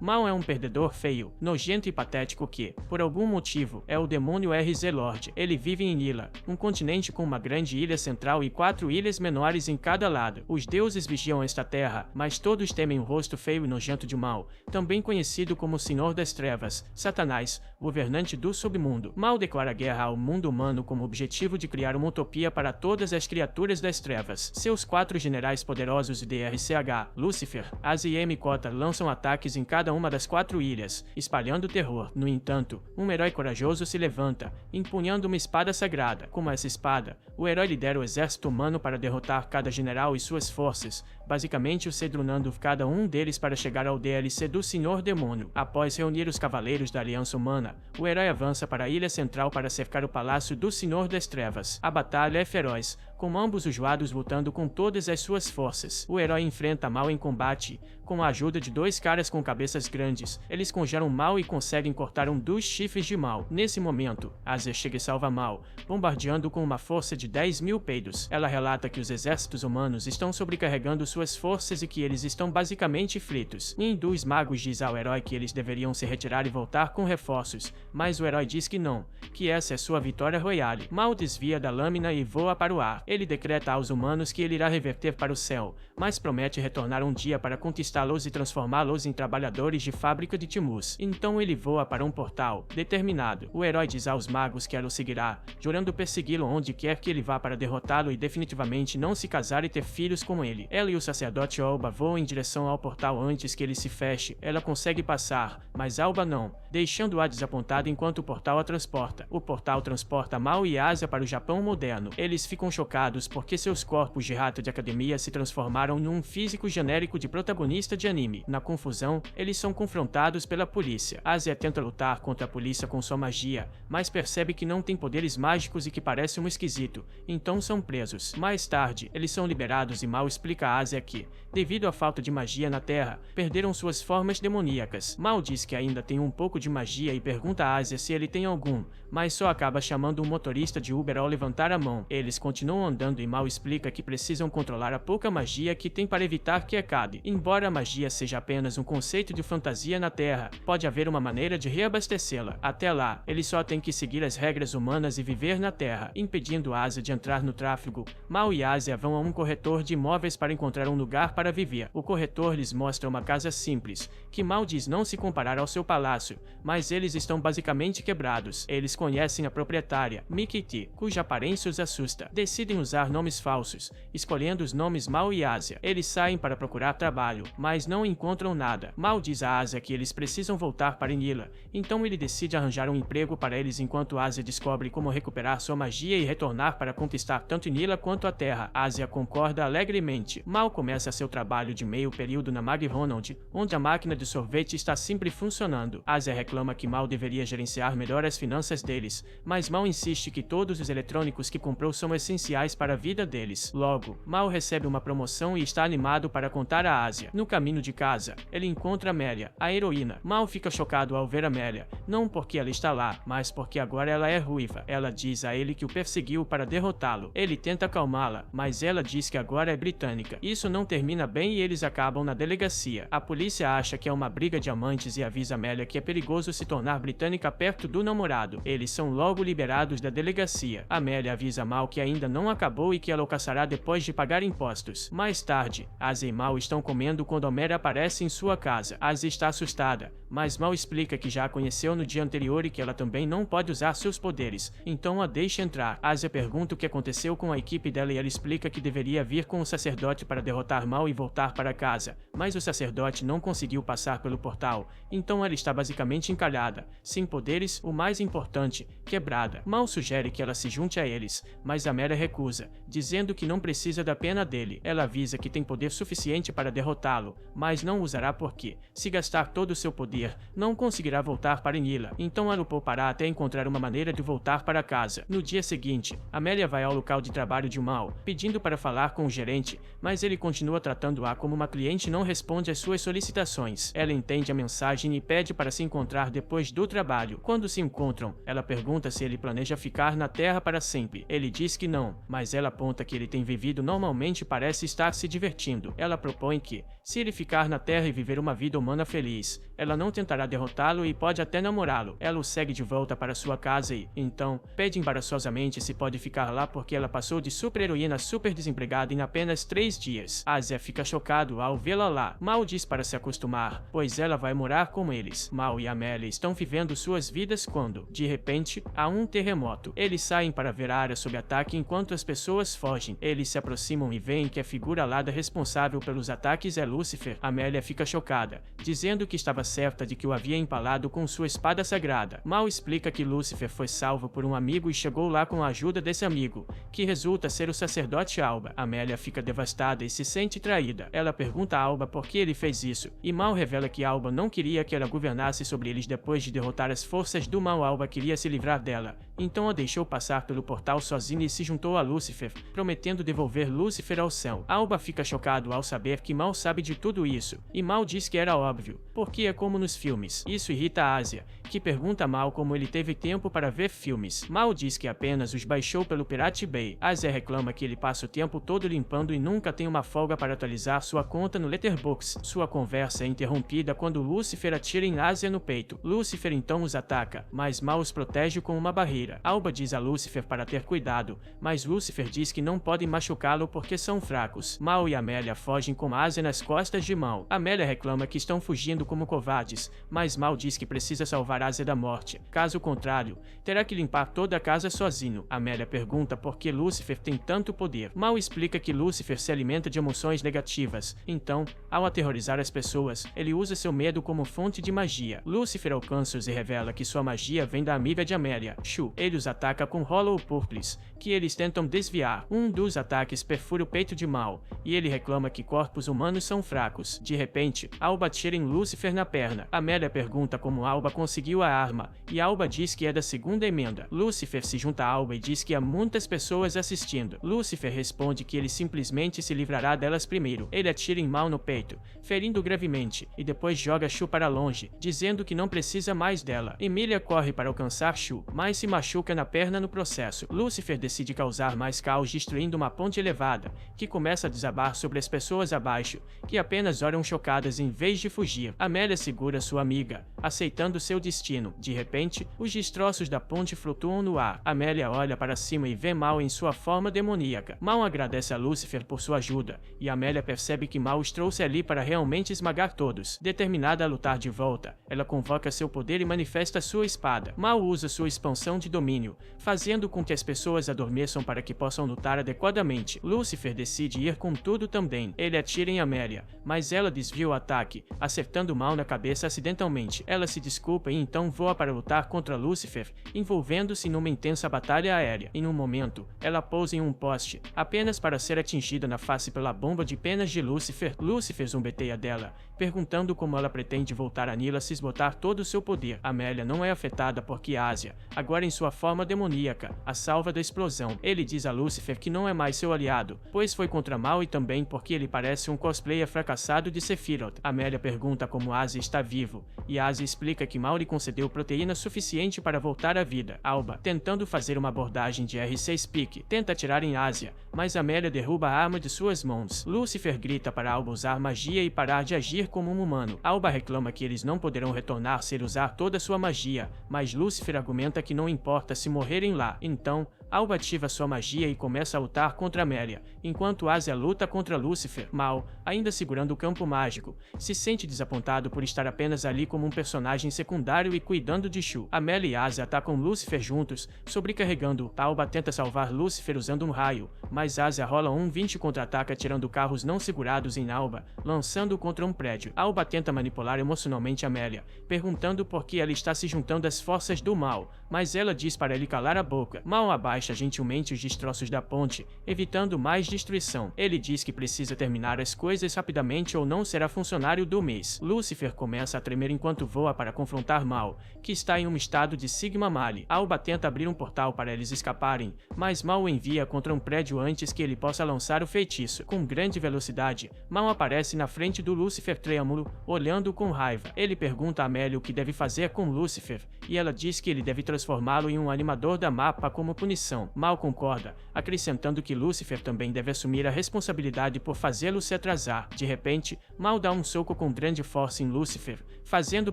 Mal é um perdedor feio, nojento e patético que, por algum motivo, é o demônio RZ-Lord. Ele vive em Nila, um continente com uma grande ilha central e 4 ilhas menores em cada lado. Os deuses vigiam esta terra, mas todos temem o rosto feio e nojento de Mal, também conhecido como Senhor das Trevas, Satanás, governante do submundo. Mal declara guerra ao mundo humano com o objetivo de criar uma utopia para todas as criaturas das trevas. Seus 4 generais poderosos de DRCH, Lúcifer, Az e Mikota lançam ataques em cada uma das 4 ilhas, espalhando terror. No entanto, um herói corajoso se levanta, empunhando uma espada sagrada. Com essa espada, o herói lidera o exército humano para derrotar cada general e suas forças, basicamente o cedrunando cada um deles para chegar ao DLC do Senhor Demônio. Após reunir os cavaleiros da Aliança Humana, o herói avança para a ilha central para cercar o palácio do Senhor das Trevas. A batalha é feroz, com ambos os lados lutando com todas as suas forças. O herói enfrenta Mal em combate, com a ajuda de 2 caras com cabeças grandes. Eles congelam Mal e conseguem cortar um dos chifres de Mal. Nesse momento, Asia chega e salva Mal, bombardeando com uma força de 10.000 peidos. Ela relata que os exércitos humanos estão sobrecarregando suas forças e que eles estão basicamente fritos. Dos magos diz ao herói que eles deveriam se retirar e voltar com reforços, mas o herói diz que não, que essa é sua vitória royale. Mal desvia da lâmina e voa para o ar. Ele decreta aos humanos que ele irá reverter para o céu, mas promete retornar um dia para conquistá-los e transformá-los em trabalhadores de fábrica de Timus. Então ele voa para um portal determinado. O herói diz aos magos que ela o seguirá, jurando persegui-lo onde quer que ele vá para derrotá-lo e definitivamente não se casar e ter filhos com ele. Ela e o sacerdote Alba voam em direção ao portal antes que ele se feche. Ela consegue passar, mas Alba não, deixando-a desapontada enquanto o portal a transporta. O portal transporta Mal e Asia para o Japão moderno. Eles ficam chocados porque seus corpos de rato de academia se transformaram num físico genérico de protagonista de anime. Na confusão, eles são confrontados pela polícia. Asia tenta lutar contra a polícia com sua magia, mas percebe que não tem poderes mágicos e que parece um esquisito, então são presos. Mais tarde, eles são liberados e Mal explica a Asia que, devido à falta de magia na Terra, perderam suas formas demoníacas. Mal diz que ainda tem um pouco de magia e pergunta a Asia se ele tem algum, mas só acaba chamando um motorista de Uber ao levantar a mão. Eles continuam andando e Mal explica que precisam controlar a pouca magia que tem para evitar que acabe. Embora a magia seja apenas um conceito de fantasia na Terra, pode haver uma maneira de reabastecê-la. Até lá, eles só têm que seguir as regras humanas e viver na Terra, impedindo Asia de entrar no tráfego. Mal e Asia vão a um corretor de imóveis para encontrar um lugar para viver. O corretor lhes mostra uma casa simples, que Mal diz não se comparar ao seu palácio, mas eles estão basicamente quebrados. Eles conhecem a proprietária, Mickey T, cuja aparência os assusta. Decidem usar nomes falsos, escolhendo os nomes Mal e Asia. Eles saem para procurar trabalho, mas não encontram nada. Mal diz a Asia que eles precisam voltar para Nila, então ele decide arranjar um emprego para eles enquanto Asia descobre como recuperar sua magia e retornar para conquistar tanto Nila quanto a Terra. Asia concorda alegremente. Mal começa seu trabalho de meio período na McDonald's, onde a máquina de sorvete está sempre funcionando. Asia reclama que Mal deveria gerenciar melhor as finanças deles, mas Mal insiste que todos os eletrônicos que comprou são essenciais para a vida deles. Logo, Mal recebe uma promoção e está animado para contar a Asia. No caminho de casa, ele encontra Amélia, a heroína. Mal fica chocado ao ver Amélia, não porque ela está lá, mas porque agora ela é ruiva. Ela diz a ele que o perseguiu para derrotá-lo. Ele tenta acalmá-la, mas ela diz que agora é britânica. Isso não termina bem e eles acabam na delegacia. A polícia acha que é uma briga de amantes e avisa Amélia que é perigoso se tornar britânica perto do namorado. Eles são logo liberados da delegacia. Amélia avisa Mal que ainda não acabou e que ela o caçará depois de pagar impostos. Mais tarde, Asia e Mal estão comendo quando Amélia aparece em sua casa. Asia está assustada, mas Mal explica que já a conheceu no dia anterior e que ela também não pode usar seus poderes, então a deixa entrar. Asia pergunta o que aconteceu com a equipe dela e ela explica que deveria vir com o sacerdote para derrotar Mal e voltar para casa, mas o sacerdote não conseguiu passar pelo portal, então ela está basicamente encalhada, sem poderes, o mais importante, quebrada. Mal sugere que ela se junte a eles, mas Amélia recusa, dizendo que não precisa da pena dele. Ela avisa que tem poder suficiente para derrotá-lo, mas não usará porque, se gastar todo o seu poder, não conseguirá voltar para Nila, então ela o poupará até encontrar uma maneira de voltar para casa. No dia seguinte, Amélia vai ao local de trabalho de Mal, pedindo para falar com o gerente, mas ele continua tratando-a como uma cliente e não responde às suas solicitações. Ela entende a mensagem e pede para se encontrar depois do trabalho. Quando se encontram, ela pergunta se ele planeja ficar na Terra para sempre. Ele diz que não, mas ela aponta que ele tem vivido normalmente e parece estar se divertindo. Ela propõe que, Se ele ficar na Terra e viver uma vida humana feliz, ela não tentará derrotá-lo e pode até namorá-lo. Ela o segue de volta para sua casa e, então, pede embaraçosamente se pode ficar lá porque ela passou de super-heroína a super desempregada em apenas 3 dias. Asia fica chocado ao vê-la lá. Mal diz para se acostumar, pois ela vai morar com eles. Mal e Amélia estão vivendo suas vidas quando, de repente, há um terremoto. Eles saem para ver a área sob ataque enquanto as pessoas fogem. Eles se aproximam e veem que a figura alada responsável pelos ataques é Lúcifer. Amélia fica chocada, dizendo que estava certa de que o havia empalado com sua espada sagrada. Mal explica que Lúcifer foi salvo por um amigo e chegou lá com a ajuda desse amigo, que resulta ser o sacerdote Alba. Amélia fica devastada e se sente traída. Ela pergunta a Alba por que ele fez isso, e Mal revela que Alba não queria que ela governasse sobre eles depois de derrotar as forças do mal. Alba queria se livrar dela, então a deixou passar pelo portal sozinha e se juntou a Lúcifer, prometendo devolver Lúcifer ao céu. Alba fica chocado ao saber que Mal sabe de tudo isso, e Mal diz que era óbvio, porque é como nos filmes. Isso irrita a Asia, que pergunta a Mal como ele teve tempo para ver filmes. Mal diz que apenas os baixou pelo Pirate Bay. Asia reclama que ele passa o tempo todo limpando e nunca tem uma folga para atualizar sua conta no Letterboxd. Sua conversa é interrompida quando Lúcifer atira em Asia no peito. Lúcifer então os ataca, mas Mal os protege com uma barreira. Alba diz a Lúcifer para ter cuidado, mas Lúcifer diz que não podem machucá-lo porque são fracos. Mal e Amélia fogem com Asia nas costas de Mal. Amélia reclama que estão fugindo como covardes, mas Mal diz que precisa salvar Asia da morte. Caso contrário, terá que limpar toda a casa sozinho. Amélia pergunta por que Lúcifer tem tanto poder. Mal explica que Lúcifer se alimenta de emoções negativas, então, ao aterrorizar as pessoas, ele usa seu medo como fonte de magia. Lúcifer alcança-os e revela que sua magia vem da amiga de Amélia, Shu. Ele os ataca com Hollow Purples, que eles tentam desviar. Um dos ataques perfura o peito de Mal, e ele reclama que corpos humanos são fracos. De repente, Alba atira em Lúcifer na perna. Amélia pergunta como Alba conseguiu a arma, e Alba diz que é da segunda emenda. Lúcifer se junta a Alba e diz que há muitas pessoas assistindo. Lúcifer responde que ele simplesmente se livrará delas primeiro. Ele atira em Mal no peito, ferindo gravemente, e depois joga Shu para longe, dizendo que não precisa mais dela. Emília corre para alcançar Shu, mas se machuca na perna no processo. Lúcifer decide causar mais caos destruindo uma ponte elevada, que começa a desabar sobre as pessoas abaixo, que apenas olham chocadas em vez de fugir. Amélia segura sua amiga, aceitando seu destino. De repente, os destroços da ponte flutuam no ar. Amélia olha para cima e vê Mal em sua forma demoníaca. Mal agradece a Lúcifer por sua ajuda, e Amélia percebe que Mal os trouxe ali para realmente esmagar todos. Determinada a lutar de volta, ela convoca seu poder e manifesta sua espada. Mal usa sua expansão de domínio, fazendo com que as pessoas adormeçam para que possam lutar adequadamente. Lúcifer decide ir com tudo também. Ele atira em Amélia, mas ela desvia o ataque, acertando Mal na cabeça acidentalmente. Ela se desculpa e então voa para lutar contra Lúcifer, envolvendo-se numa intensa batalha aérea. Em um momento, ela pousa em um poste, apenas para ser atingida na face pela bomba de penas de Lúcifer. Lúcifer zombeteia dela, perguntando como ela pretende voltar a Nila se esgotar todo o seu poder. Amélia não é afetada porque Asia, agora em sua forma demoníaca, a salva da explosão. Ele diz a Lúcifer que não é mais seu aliado, pois foi contra Mal e também porque ele parece um cosplayer fracassado de Sephiroth. Amélia pergunta como Asia está vivo, e Asia explica que Mal lhe concedeu proteína suficiente para voltar à vida. Alba, tentando fazer uma abordagem de R6 Peak, tenta atirar em Asia, mas Amélia derruba a arma de suas mãos. Lúcifer grita para Alba usar magia e parar de agir como um humano. Alba reclama que eles não poderão retornar se ele usar toda sua magia, mas Lúcifer argumenta que não importa se morrerem lá. Então, Alba ativa sua magia e começa a lutar contra Amélia, enquanto Asia luta contra Lúcifer. Mal, ainda segurando o campo mágico, se sente desapontado por estar apenas ali como um personagem secundário e cuidando de Shu. Amélia e Asia atacam Lúcifer juntos, sobrecarregando. Alba tenta salvar Lúcifer usando um raio, mas Asia rola um 20 contra-ataca tirando carros não segurados em Alba, lançando-o contra um prédio. Alba tenta manipular emocionalmente Amélia, perguntando por que ela está se juntando às forças do mal, mas ela diz para ele calar a boca. Mal abaixa gentilmente os destroços da ponte, evitando mais destruição. Ele diz que precisa terminar as coisas rapidamente ou não será funcionário do mês. Lúcifer começa a tremer enquanto voa para confrontar Mal, que está em um estado de Sigma Mali. Alba tenta abrir um portal para eles escaparem, mas Mal o envia contra um prédio antes que ele possa lançar o feitiço. Com grande velocidade, Mal aparece na frente do Lúcifer trêmulo, olhando com raiva. Ele pergunta a Amélia o que deve fazer com Lúcifer, e ela diz que ele deve transformá-lo em um animador da mapa como punição. Mal concorda, acrescentando que Lúcifer também deve assumir a responsabilidade por fazê-lo se atrasar. De repente, Mal dá um soco com grande força em Lúcifer, fazendo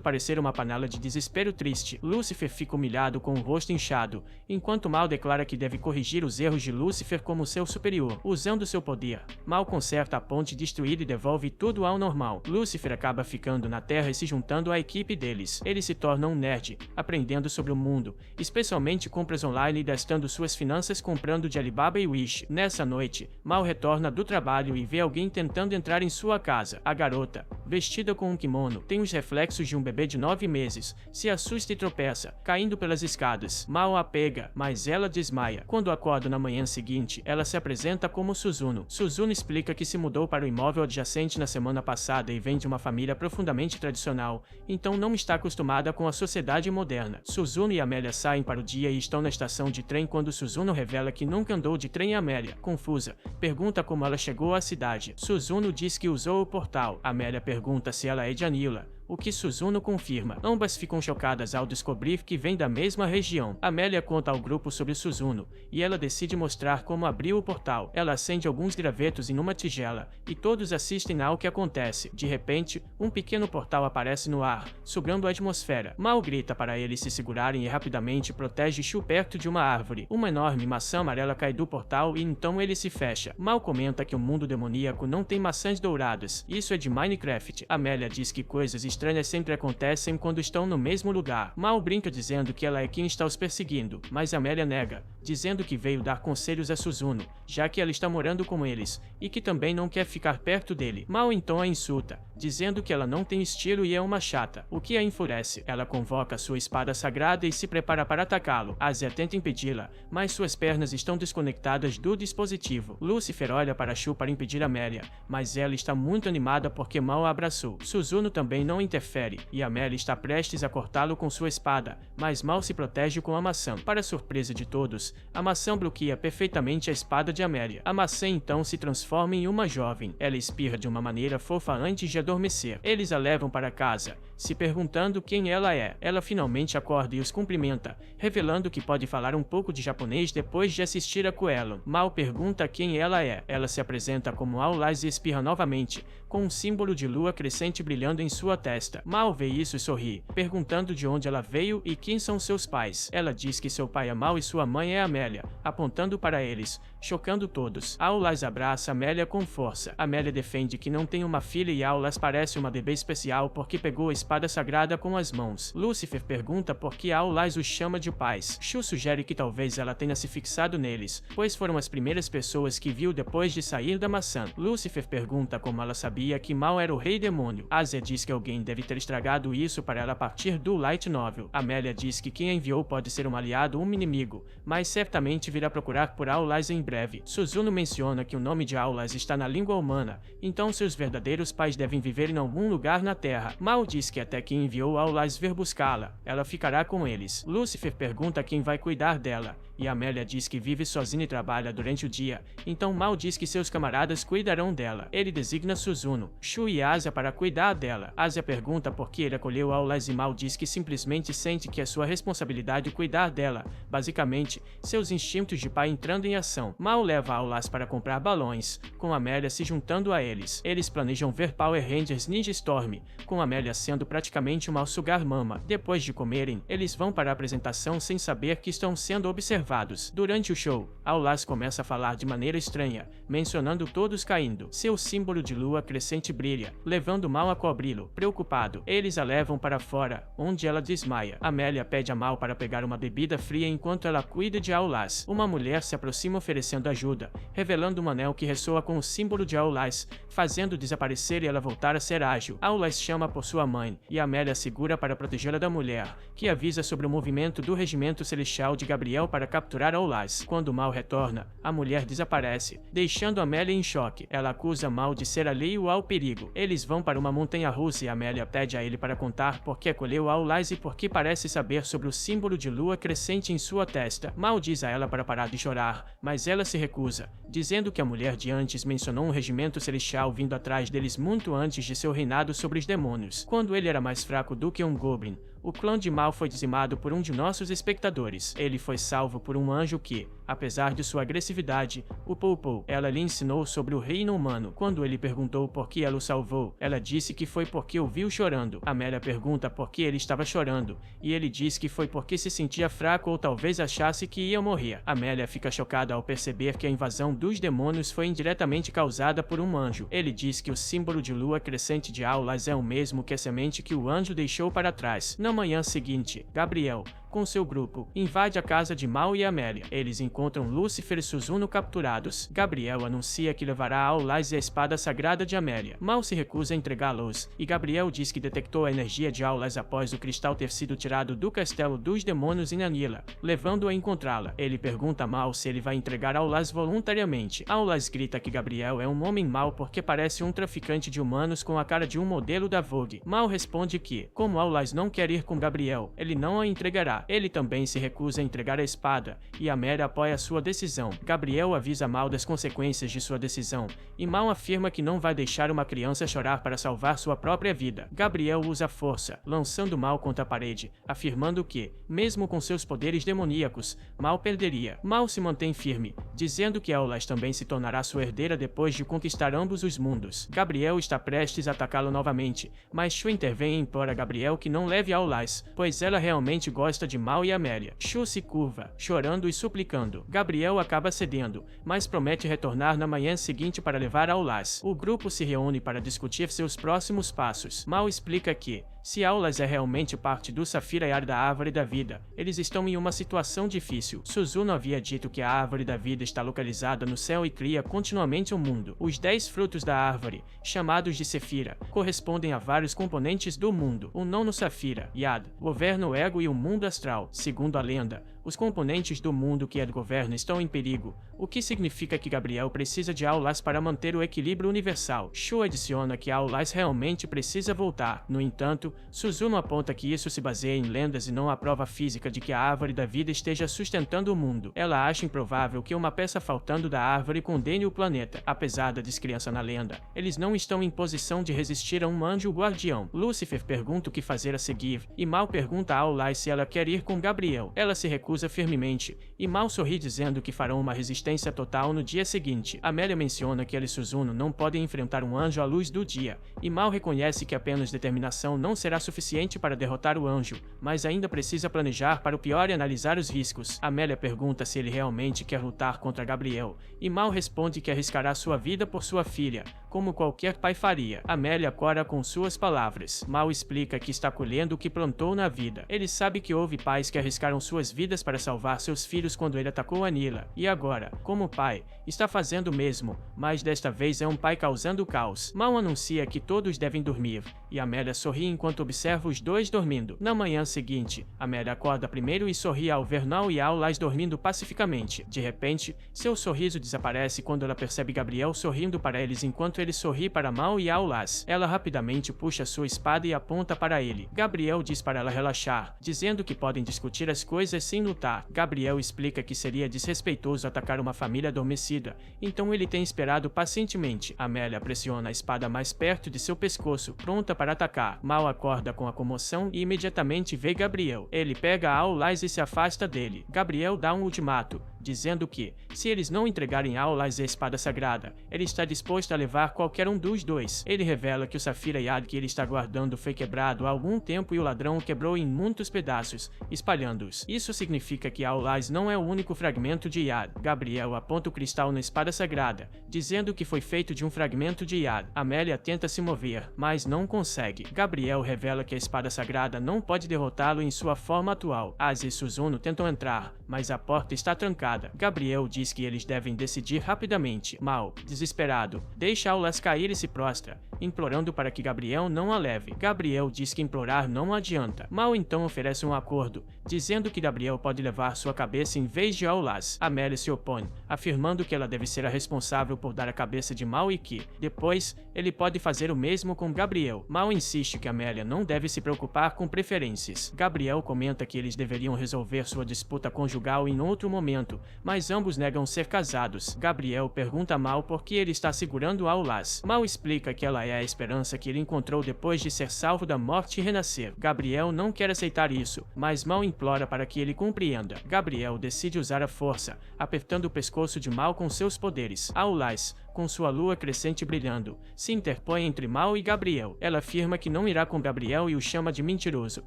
parecer uma panela de desespero triste. Lúcifer fica humilhado com o rosto inchado, enquanto Mal declara que deve corrigir os erros de Lúcifer como seu superior. Usando seu poder, Mal conserta a ponte destruída e devolve tudo ao normal. Lúcifer acaba ficando na Terra e se juntando à equipe deles. Ele se torna um nerd, aprendendo sobre o mundo, especialmente compras online e gastando suas finanças comprando de Alibaba e Wish. Nessa noite, Mal retorna do trabalho e vê alguém tentando entrar em sua casa. A garota, vestida com um kimono, tem os reflexos de um bebê de 9 meses, se assusta e tropeça, caindo pelas escadas. Mal a pega, mas ela desmaia. Quando acorda na manhã seguinte, ela se apresenta como Suzuno. Suzuno explica que se mudou para o imóvel adjacente na semana passada e vem de uma família profundamente tradicional, então não está acostumada com a sociedade moderna. Suzuno e Amélia saem para o dia e estão na estação de trem quando Suzuno revela que nunca andou de trem. Amélia, confusa, pergunta como ela chegou à cidade. Suzuno diz que usou o portal. Amélia pergunta se ela é de Anila, o que Suzuno confirma. Ambas ficam chocadas ao descobrir que vem da mesma região. Amélia conta ao grupo sobre Suzuno, e ela decide mostrar como abriu o portal. Ela acende alguns gravetos em uma tigela, e todos assistem ao que acontece. De repente, um pequeno portal aparece no ar, sugando a atmosfera. Mal grita para eles se segurarem e rapidamente protege Shu perto de uma árvore. Uma enorme maçã amarela cai do portal e então ele se fecha. Mal comenta que o mundo demoníaco não tem maçãs douradas. Isso é de Minecraft. Amélia diz que coisas estranhas sempre acontecem quando estão no mesmo lugar. Mal brinca dizendo que ela é quem está os perseguindo, mas Amélia nega, dizendo que veio dar conselhos a Suzuno, já que ela está morando com eles, e que também não quer ficar perto dele. Mal então a insulta, dizendo que ela não tem estilo e é uma chata, o que a enfurece. Ela convoca sua espada sagrada e se prepara para atacá-lo. Asia tenta impedi-la, mas suas pernas estão desconectadas do dispositivo. Lúcifer olha para Shu para impedir Amélia, mas ela está muito animada porque Mal a abraçou. Suzuno também não interfere, e Amélia está prestes a cortá-lo com sua espada, mas Mal se protege com a maçã. Para surpresa de todos, a maçã bloqueia perfeitamente a espada de Amélia. A maçã então se transforma em uma jovem. Ela espirra de uma maneira fofa antes de adormecer. Eles a levam para casa, se perguntando quem ela é. Ela finalmente acorda e os cumprimenta, revelando que pode falar um pouco de japonês depois de assistir a Coelho. Mal pergunta quem ela é. Ela se apresenta como Aulaz e espirra novamente, com um símbolo de lua crescente brilhando em sua testa. Mal vê isso e sorri, perguntando de onde ela veio e quem são seus pais. Ela diz que seu pai é Mal e sua mãe é Amélia, apontando para eles, chocando todos. Aulaz abraça Amélia com força. Amélia defende que não tem uma filha e Aulaz parece uma bebê especial porque pegou a espada sagrada com as mãos. Lúcifer pergunta por que Aulaz os chama de pais. Shu sugere que talvez ela tenha se fixado neles, pois foram as primeiras pessoas que viu depois de sair da maçã. Lúcifer pergunta como ela sabia que Mal era o rei demônio. Asia diz que alguém deve ter estragado isso para ela a partir do Light Novel. Amélia diz que quem a enviou pode ser um aliado ou um inimigo, mas certamente virá procurar por Aulaz em breve. Suzuno menciona que o nome de Aulaz está na língua humana, então seus verdadeiros pais devem viver em algum lugar na Terra. Mal diz que até quem enviou Aulaz vir buscá-la, ela ficará com eles. Lúcifer pergunta quem vai cuidar dela, e Amélia diz que vive sozinha e trabalha durante o dia, então Mal diz que seus camaradas cuidarão dela. Ele designa Suzuno, Shu e Asia para cuidar dela. Asia pergunta por que ele acolheu Aulaz e Mal diz que simplesmente sente que é sua responsabilidade cuidar dela, basicamente, seus instintos de pai entrando em ação. Mal leva Aulaz para comprar balões, com Amélia se juntando a eles. Eles planejam ver Power Rangers Ninja Storm, com Amélia sendo praticamente uma sugar mama. Depois de comerem, eles vão para a apresentação sem saber que estão sendo observados. Durante o show, Aulaz começa a falar de maneira estranha, mencionando todos caindo. Seu símbolo de lua crescente brilha, levando Mal a cobri-lo. Preocupado, eles a levam para fora, onde ela desmaia. Amélia pede a Mal para pegar uma bebida fria enquanto ela cuida de Aulaz. Uma mulher se aproxima oferecendo ajuda, revelando um anel que ressoa com o símbolo de Aulaz, fazendo desaparecer e ela voltar a ser ágil. Aulaz chama por sua mãe, e Amélia segura para protegê-la da mulher, que avisa sobre o movimento do Regimento Celestial de Gabriel para capturar Aulaz. Quando Mal retorna, a mulher desaparece, deixando Amélia em choque. Ela acusa Mal de ser alheio ao perigo. Eles vão para uma montanha-russa e Amélia pede a ele para contar por que acolheu Aulaz e por que parece saber sobre o símbolo de lua crescente em sua testa. Mal diz a ela para parar de chorar, mas ela se recusa, dizendo que a mulher de antes mencionou um regimento celestial vindo atrás deles muito antes de seu reinado sobre os demônios, quando ele era mais fraco do que um goblin. O clã de Mal foi dizimado por um de nossos espectadores. Ele foi salvo por um anjo que, apesar de sua agressividade, o poupou. Ela lhe ensinou sobre o reino humano. Quando ele perguntou por que ela o salvou, ela disse que foi porque o viu chorando. Amélia pergunta por que ele estava chorando, e ele diz que foi porque se sentia fraco ou talvez achasse que ia morrer. Amélia fica chocada ao perceber que a invasão dos demônios foi indiretamente causada por um anjo. Ele diz que o símbolo de lua crescente de Aulaz é o mesmo que a semente que o anjo deixou para trás. Na manhã seguinte, Gabriel, com seu grupo, invade a casa de Mal e Amélia. Eles encontram Lúcifer e Suzuno capturados. Gabriel anuncia que levará Aulaz e a espada sagrada de Amélia. Mal se recusa a entregá-los, e Gabriel diz que detectou a energia de Aulaz após o cristal ter sido tirado do castelo dos demônios em Anila, levando-o a encontrá-la. Ele pergunta a Mal se ele vai entregar Aulaz voluntariamente. Aulaz grita que Gabriel é um homem mau porque parece um traficante de humanos com a cara de um modelo da Vogue. Mal responde que, como Aulaz não quer ir com Gabriel, ele não a entregará. Ele também se recusa a entregar a espada, e Amélia apoia sua decisão. Gabriel avisa Mal das consequências de sua decisão, e Mal afirma que não vai deixar uma criança chorar para salvar sua própria vida. Gabriel usa a força, lançando Mal contra a parede, afirmando que, mesmo com seus poderes demoníacos, Mal perderia. Mal se mantém firme, dizendo que Aulaz também se tornará sua herdeira depois de conquistar ambos os mundos. Gabriel está prestes a atacá-lo novamente, mas Shu intervém e implora a Gabriel que não leve Aulaz, pois ela realmente gosta de Mal e Amélia. Shu se curva, chorando e suplicando. Gabriel acaba cedendo, mas promete retornar na manhã seguinte para levar Aulaz. O grupo se reúne para discutir seus próximos passos. Mal explica que, se Aulaz é realmente parte do Safira da Árvore da Vida, eles estão em uma situação difícil. Suzuno havia dito que a Árvore da Vida está localizada no céu e cria continuamente o mundo. Os 10 frutos da árvore, chamados de Sefira, correspondem a vários componentes do mundo. O nono Safira, Yad, governa o ego e o mundo astral. Segundo a lenda, os componentes do mundo que Yad governa estão em perigo, o que significa que Gabriel precisa de Aulaz para manter o equilíbrio universal. Shu adiciona que Aulaz realmente precisa voltar. No entanto, Suzuno aponta que isso se baseia em lendas e não há prova física de que a Árvore da Vida esteja sustentando o mundo. Ela acha improvável que uma peça faltando da árvore condene o planeta. Apesar da descrença na lenda, eles não estão em posição de resistir a um anjo guardião. Lúcifer pergunta o que fazer a seguir, e Mal pergunta a Aulaz se ela quer ir com Gabriel. Ela se recusa firmemente, e Mal sorri dizendo que farão uma resistência total no dia seguinte. Amélia menciona que ela e Suzuno não podem enfrentar um anjo à luz do dia, e Mal reconhece que apenas determinação não será suficiente para derrotar o anjo, mas ainda precisa planejar para o pior e analisar os riscos. Amélia pergunta se ele realmente quer lutar contra Gabriel, e Mal responde que arriscará sua vida por sua filha, como qualquer pai faria. Amélia cora com suas palavras. Mal explica que está colhendo o que plantou na vida. Ele sabe que houve pais que arriscaram suas vidas para salvar seus filhos quando ele atacou Anila, e agora, como pai, está fazendo o mesmo, mas desta vez é um pai causando caos. Mal anuncia que todos devem dormir, e Amélia sorri enquanto observa os dois dormindo. Na manhã seguinte, Amélia acorda primeiro e sorri ao ver Mal e Aulaz dormindo pacificamente. De repente, seu sorriso desaparece quando ela percebe Gabriel sorrindo para eles enquanto ele sorri para Mal e Aulaz. Ela rapidamente puxa sua espada e aponta para ele. Gabriel diz para ela relaxar, dizendo que podem discutir as coisas sem lutar. Gabriel explica que seria desrespeitoso atacar uma família adormecida, então ele tem esperado pacientemente. Amélia pressiona a espada mais perto de seu pescoço, pronta para atacar. Mal acorda com a comoção e imediatamente vê Gabriel. Ele pega Aulaz e se afasta dele. Gabriel dá um ultimato, dizendo que, se eles não entregarem Aulaz a espada sagrada, ele está disposto a levar qualquer um dos dois. Ele revela que o Safira Yad que ele está guardando foi quebrado há algum tempo e o ladrão o quebrou em muitos pedaços, espalhando-os. Isso significa que Aulaz não é o único fragmento de Yad. Gabriel aponta o cristal na espada sagrada, dizendo que foi feito de um fragmento de Yad. Amélia tenta se mover, mas não consegue. Gabriel revela que a espada sagrada não pode derrotá-lo em sua forma atual. Az e Suzuno tentam entrar, mas a porta está trancada. espada. Gabriel diz que eles devem decidir rapidamente. Mal, desesperado, deixa Aulas cair e se prostra, implorando para que Gabriel não a leve. Gabriel diz que implorar não adianta. Mal então oferece um acordo, dizendo que Gabriel pode levar sua cabeça em vez de Aulas. Amélia se opõe, afirmando que ela deve ser a responsável por dar a cabeça de Mal e que, depois, ele pode fazer o mesmo com Gabriel. Mal insiste que Amélia não deve se preocupar com preferências. Gabriel comenta que eles deveriam resolver sua disputa conjugal em outro momento, mas ambos negam ser casados. Gabriel pergunta a Mal por que ele está segurando Aulas. Mal explica que ela é a esperança que ele encontrou depois de ser salvo da morte e renascer. Gabriel não quer aceitar isso, mas Mal implora para que ele compreenda. Gabriel decide usar a força, apertando o pescoço de Mal com seus poderes. Aulas, com sua lua crescente brilhando, se interpõe entre Mal e Gabriel. Ela afirma que não irá com Gabriel e o chama de mentiroso,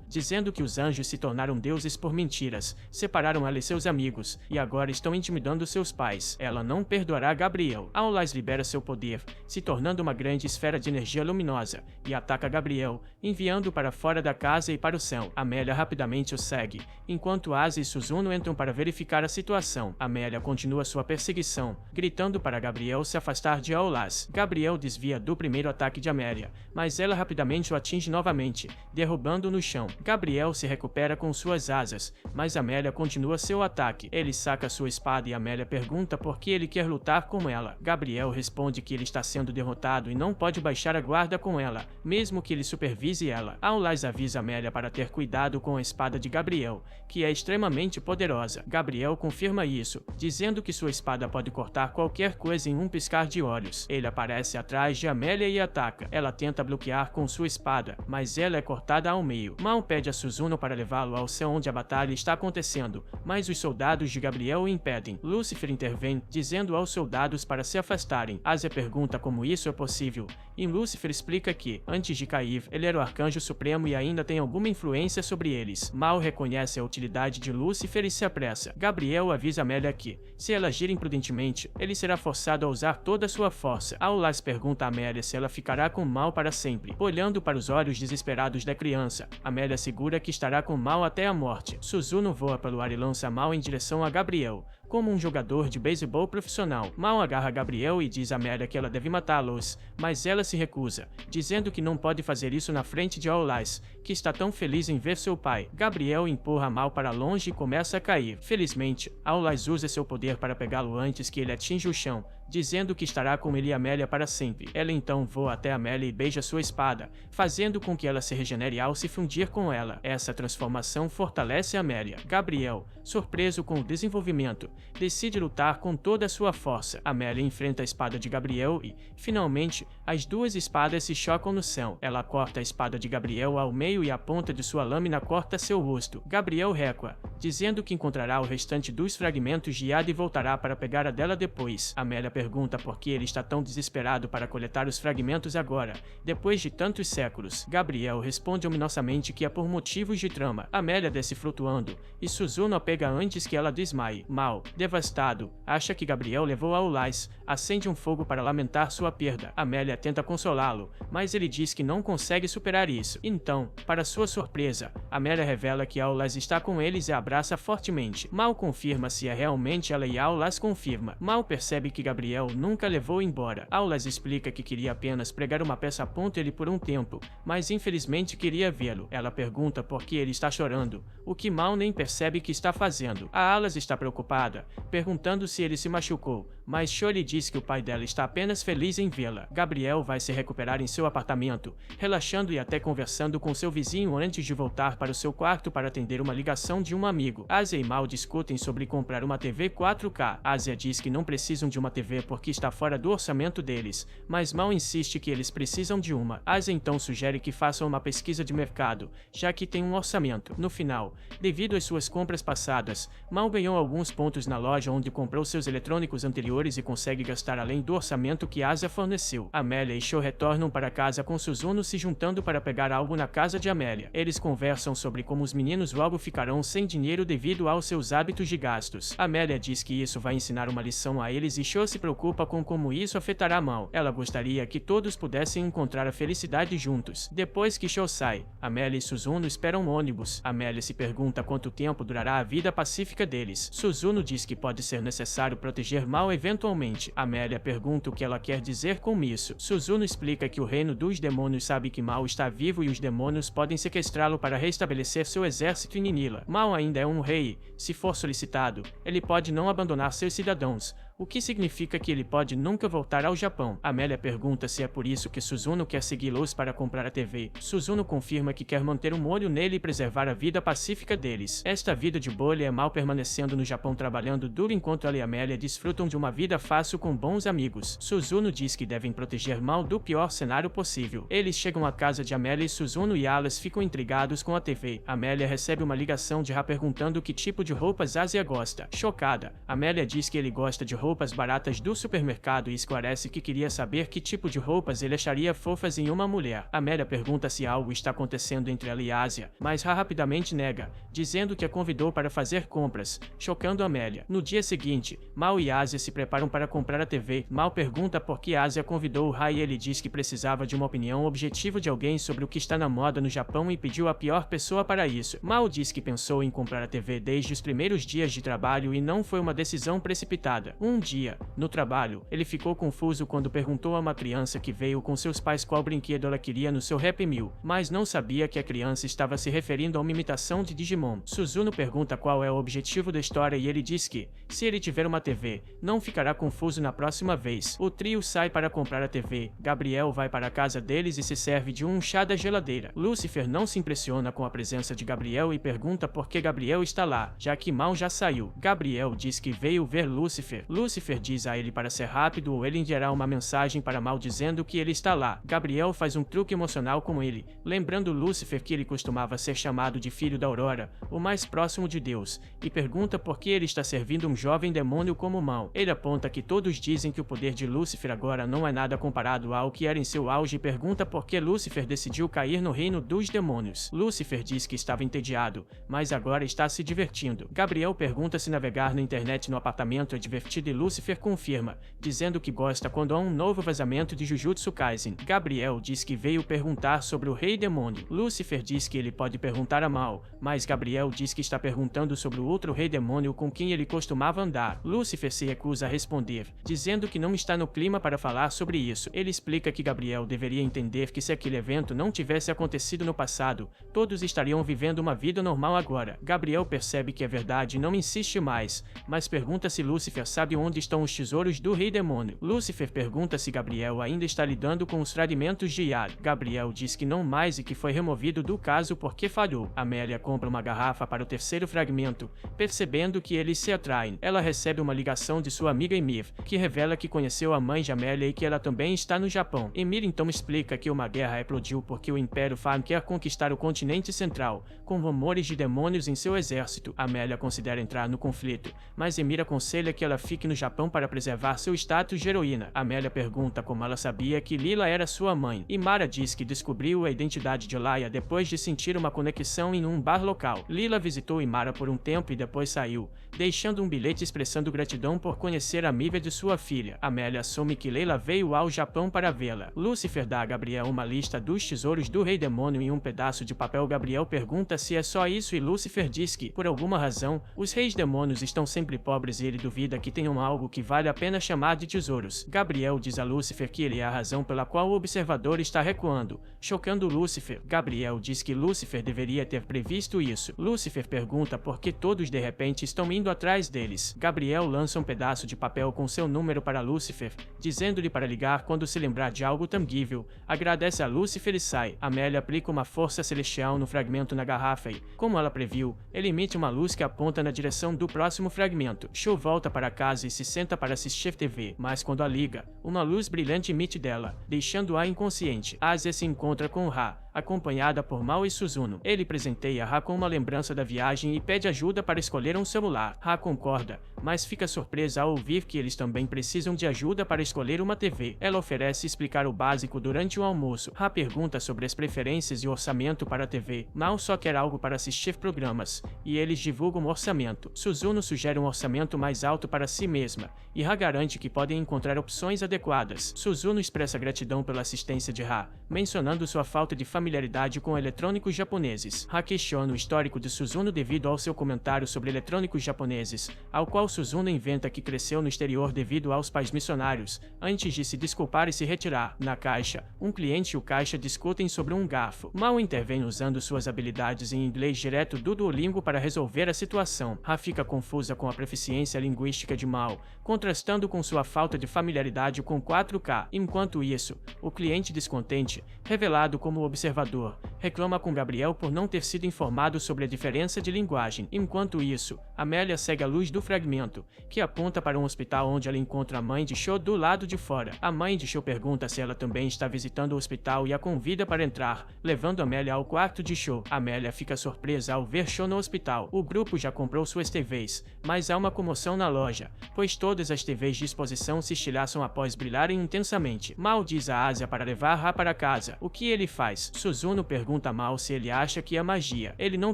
dizendo que os anjos se tornaram deuses por mentiras, separaram ela e seus amigos, e agora estão intimidando seus pais. Ela não perdoará Gabriel. Aulas libera seu poder, se tornando uma grande esfera de energia luminosa, e ataca Gabriel, enviando para fora da casa e para o céu. Amélia rapidamente o segue, enquanto Asa e Suzuno entram para verificar a situação. Amélia continua sua perseguição, gritando para Gabriel se afastar de Aulas. Gabriel desvia do primeiro ataque de Amélia, mas ela rapidamente o atinge novamente, derrubando-o no chão. Gabriel se recupera com suas asas, mas Amélia continua seu ataque. Ele saca sua espada e Amélia pergunta por que ele quer lutar com ela. Gabriel responde que ele está sendo derrotado e não pode baixar a guarda com ela, mesmo que ele supervise ela. Aulas avisa Amélia para ter cuidado com a espada de Gabriel, que é extremamente poderosa. Gabriel confirma isso, dizendo que sua espada pode cortar qualquer coisa em um piscar de olhos. Ele aparece atrás de Amélia e ataca. Ela tenta bloquear com sua espada, mas ela é cortada ao meio. Mal pede a Suzuno para levá-lo ao céu onde a batalha está acontecendo, mas os soldados de Gabriel o impedem. Lúcifer intervém, dizendo aos soldados para se afastarem. Asia pergunta como isso é possível, e Lúcifer explica que, antes de cair, ele era o arcanjo supremo e ainda tem alguma influência sobre eles. Mal reconhece a utilidade de Lúcifer e se apressa. Gabriel avisa Amélia que, se ela agir imprudentemente, ele será forçado a usar toda a sua força. Aulas pergunta a Amélia se ela ficará com Mal para sempre. Olhando para os olhos desesperados da criança, Amélia assegura que estará com Mal até a morte. Suzuno voa pelo ar e lança Mal em direção a Gabriel, como um jogador de beisebol profissional. Mal agarra Gabriel e diz a Amélia que ela deve matá-los, mas ela se recusa, dizendo que não pode fazer isso na frente de Aulas, que está tão feliz em ver seu pai. Gabriel empurra Mal para longe e começa a cair. Felizmente, Aulas usa seu poder para pegá-lo antes que ele atinja o chão, dizendo que estará com ele e Amélia para sempre. Ela então voa até Amélia e beija sua espada, fazendo com que ela se regenere ao se fundir com ela. Essa transformação fortalece Amélia. Gabriel, surpreso com o desenvolvimento, decide lutar com toda a sua força. Amélia enfrenta a espada de Gabriel e, finalmente, as duas espadas se chocam no céu. Ela corta a espada de Gabriel ao meio e a ponta de sua lâmina corta seu rosto. Gabriel recua, dizendo que encontrará o restante dos fragmentos de Ada e voltará para pegar a dela depois. Amélia pergunta por que ele está tão desesperado para coletar os fragmentos agora, depois de tantos séculos. Gabriel responde ominosamente que é por motivos de trama. Amélia desce flutuando, e Suzuno a pega antes que ela desmaie. Mal, devastado, acha que Gabriel levou Aulas, acende um fogo para lamentar sua perda. Amélia tenta consolá-lo, mas ele diz que não consegue superar isso. Então, para sua surpresa, Amélia revela que Aulas está com eles e a abraça fortemente. Mal confirma se é realmente ela e Aulas confirma. Mal percebe que Gabriel nunca levou embora. Aulas explica que queria apenas pregar uma peça a ponto ele por um tempo, mas infelizmente queria vê-lo. Ela pergunta por que ele está chorando, o que Mal nem percebe que está fazendo. A Aulas está preocupada, perguntando se ele se machucou, mas Shori diz que o pai dela está apenas feliz em vê-la. Gabriel vai se recuperar em seu apartamento, relaxando e até conversando com seu vizinho antes de voltar para o seu quarto para atender uma ligação de um amigo. Asia e Mal discutem sobre comprar uma TV 4K. Asia diz que não precisam de uma TV porque está fora do orçamento deles, mas Mal insiste que eles precisam de uma. Asia então sugere que façam uma pesquisa de mercado, já que tem um orçamento. No final, devido às suas compras passadas, Mal ganhou alguns pontos na loja onde comprou seus eletrônicos anteriores anteriores e consegue gastar além do orçamento que Asia forneceu. Amélia e Sho retornam para casa com Suzuno se juntando para pegar algo na casa de Amélia. Eles conversam sobre como os meninos logo ficarão sem dinheiro devido aos seus hábitos de gastos. Amélia diz que isso vai ensinar uma lição a eles e Sho se preocupa com como isso afetará Mal. Ela gostaria que todos pudessem encontrar a felicidade juntos. Depois que Sho sai, Amélia e Suzuno esperam um ônibus. Amélia se pergunta quanto tempo durará a vida pacífica deles. Suzuno diz que pode ser necessário proteger Mal eventualmente. Amélia pergunta o que ela quer dizer com isso. Suzuno explica que o reino dos demônios sabe que Mal está vivo e os demônios podem sequestrá-lo para restabelecer seu exército em Ninila. Mal ainda é um rei. Se for solicitado, ele pode não abandonar seus cidadãos, o que significa que ele pode nunca voltar ao Japão. Amélia pergunta se é por isso que Suzuno quer segui-los para comprar a TV. Suzuno confirma que quer manter um olho nele e preservar a vida pacífica deles. Esta vida de bolha é Mal permanecendo no Japão trabalhando duro enquanto ela e Amélia desfrutam de uma vida fácil com bons amigos. Suzuno diz que devem proteger Mal do pior cenário possível. Eles chegam à casa de Amélia e Suzuno e Alice ficam intrigados com a TV. Amélia recebe uma ligação de Ra perguntando que tipo de roupas Asia gosta. Chocada, Amélia diz que ele gosta de roupas baratas do supermercado e esclarece que queria saber que tipo de roupas ele acharia fofas em uma mulher. Amélia pergunta se algo está acontecendo entre ela e Asia, mas Ra rapidamente nega, dizendo que a convidou para fazer compras, chocando Amélia. No dia seguinte, Mal e Asia se preparam para comprar a TV. Mal pergunta por que Asia convidou Ra e ele diz que precisava de uma opinião objetiva de alguém sobre o que está na moda no Japão e pediu a pior pessoa para isso. Mal diz que pensou em comprar a TV desde os primeiros dias de trabalho e não foi uma decisão precipitada. Um dia, no trabalho, ele ficou confuso quando perguntou a uma criança que veio com seus pais qual brinquedo ela queria no seu Happy Meal, mas não sabia que a criança estava se referindo a uma imitação de Digimon. Suzuno pergunta qual é o objetivo da história e ele diz que, se ele tiver uma TV, não ficará confuso na próxima vez. O trio sai para comprar a TV. Gabriel vai para a casa deles e se serve de um chá da geladeira. Lucifer não se impressiona com a presença de Gabriel e pergunta por que Gabriel está lá, já que Mal já saiu. Gabriel diz que veio ver Lucifer. Lucifer diz a ele para ser rápido ou ele enviará uma mensagem para Mal dizendo que ele está lá. Gabriel faz um truque emocional com ele, lembrando Lucifer que ele costumava ser chamado de filho da Aurora, o mais próximo de Deus, e pergunta por que ele está servindo um jovem demônio como Mal. Ele aponta que todos dizem que o poder de Lucifer agora não é nada comparado ao que era em seu auge e pergunta por que Lucifer decidiu cair no reino dos demônios. Lucifer diz que estava entediado, mas agora está se divertindo. Gabriel pergunta se navegar na internet no apartamento é divertido e Lucifer confirma, dizendo que gosta quando há um novo vazamento de Jujutsu Kaisen. Gabriel diz que veio perguntar sobre o Rei Demônio. Lucifer diz que ele pode perguntar a Mal, mas Gabriel diz que está perguntando sobre o outro Rei Demônio com quem ele costumava andar. Lucifer se recusa a responder, dizendo que não está no clima para falar sobre isso. Ele explica que Gabriel deveria entender que se aquele evento não tivesse acontecido no passado, todos estariam vivendo uma vida normal agora. Gabriel percebe que é verdade e não insiste mais, mas pergunta se Lucifer sabe onde estão os tesouros do Rei Demônio. Lucifer pergunta se Gabriel ainda está lidando com os fragmentos de Yar. Gabriel diz que não mais e que foi removido do caso porque falhou. Amélia compra uma garrafa para o terceiro fragmento, percebendo que eles se atraem. Ela recebe uma ligação de sua amiga Emir, que revela que conheceu a mãe de Amélia e que ela também está no Japão. Emir então explica que uma guerra eclodiu porque o Império Fan quer conquistar o continente central, com rumores de demônios em seu exército. Amélia considera entrar no conflito, mas Emir aconselha que ela fique no Japão para preservar seu status de heroína. Amélia pergunta como ela sabia que Lila era sua mãe, e Mara diz que descobriu a identidade de Laia depois de sentir uma conexão em um bar local. Lila visitou Imara por um tempo e depois saiu, deixando um bilhete expressando gratidão por conhecer a Mívia de sua filha. Amélia assume que Leila veio ao Japão para vê-la. Lucifer dá a Gabriel uma lista dos tesouros do Rei Demônio em um pedaço de papel. Gabriel pergunta se é só isso e Lucifer diz que, por alguma razão, os reis demônios estão sempre pobres e ele duvida que tenham algo que vale a pena chamar de tesouros. Gabriel diz a Lucifer que ele é a razão pela qual o observador está recuando, chocando Lucifer. Gabriel diz que Lucifer deveria ter previsto isso. Lucifer pergunta por que todos de repente estão indo atrás deles. Gabriel lança um pedaço de papel com seu número para Lucifer, dizendo-lhe para ligar quando se lembrar de algo tangível. Agradece a Lucifer e sai. Amélia aplica uma força celestial no fragmento na garrafa e, como ela previu, ele emite uma luz que aponta na direção do próximo fragmento. Sho volta para casa e se senta para assistir TV, mas quando a liga, uma luz brilhante emite dela, deixando-a inconsciente. Asia se encontra com Ra, acompanhada por Mao e Suzuno. Ele presenteia Ra com uma lembrança da viagem e pede ajuda para escolher um celular. Ra concorda, mas fica surpresa ao ouvir que eles também precisam de ajuda para escolher uma TV. Ela oferece explicar o básico durante o almoço. Ra pergunta sobre as preferências e orçamento para a TV. Mao só quer algo para assistir programas, e eles divulgam o orçamento. Suzuno sugere um orçamento mais alto para si mesma, e Ra garante que podem encontrar opções adequadas. Suzuno expressa gratidão pela assistência de Ra, mencionando sua falta de familiaridade com eletrônicos japoneses. Ra questiona o histórico de Suzuno devido ao seu comentário sobre eletrônicos japoneses, ao qual Suzuno inventa que cresceu no exterior devido aos pais missionários, antes de se desculpar e se retirar. Na caixa, um cliente e o caixa discutem sobre um garfo. Mao intervém usando suas habilidades em inglês direto do Duolingo para resolver a situação. Ra fica confusa com a proficiência linguística de Mao, contrastando com sua falta de familiaridade com 4K. Enquanto isso, o cliente descontente, revelado como observador, reclama com Gabriel por não ter sido informado sobre a diferença de linguagem. Enquanto isso, Amélia segue a luz do fragmento, que aponta para um hospital onde ela encontra a mãe de Sho do lado de fora. A mãe de Sho pergunta se ela também está visitando o hospital e a convida para entrar, levando Amélia ao quarto de Sho. Amélia fica surpresa ao ver Sho no hospital. O grupo já comprou suas TVs, mas há uma comoção na loja, pois todas as TVs de exposição se estilhaçam após brilharem intensamente. Mao diz a Asia para levar Ra para casa. O que ele faz? Suzuno pergunta a Mao se ele acha que é magia. Ele não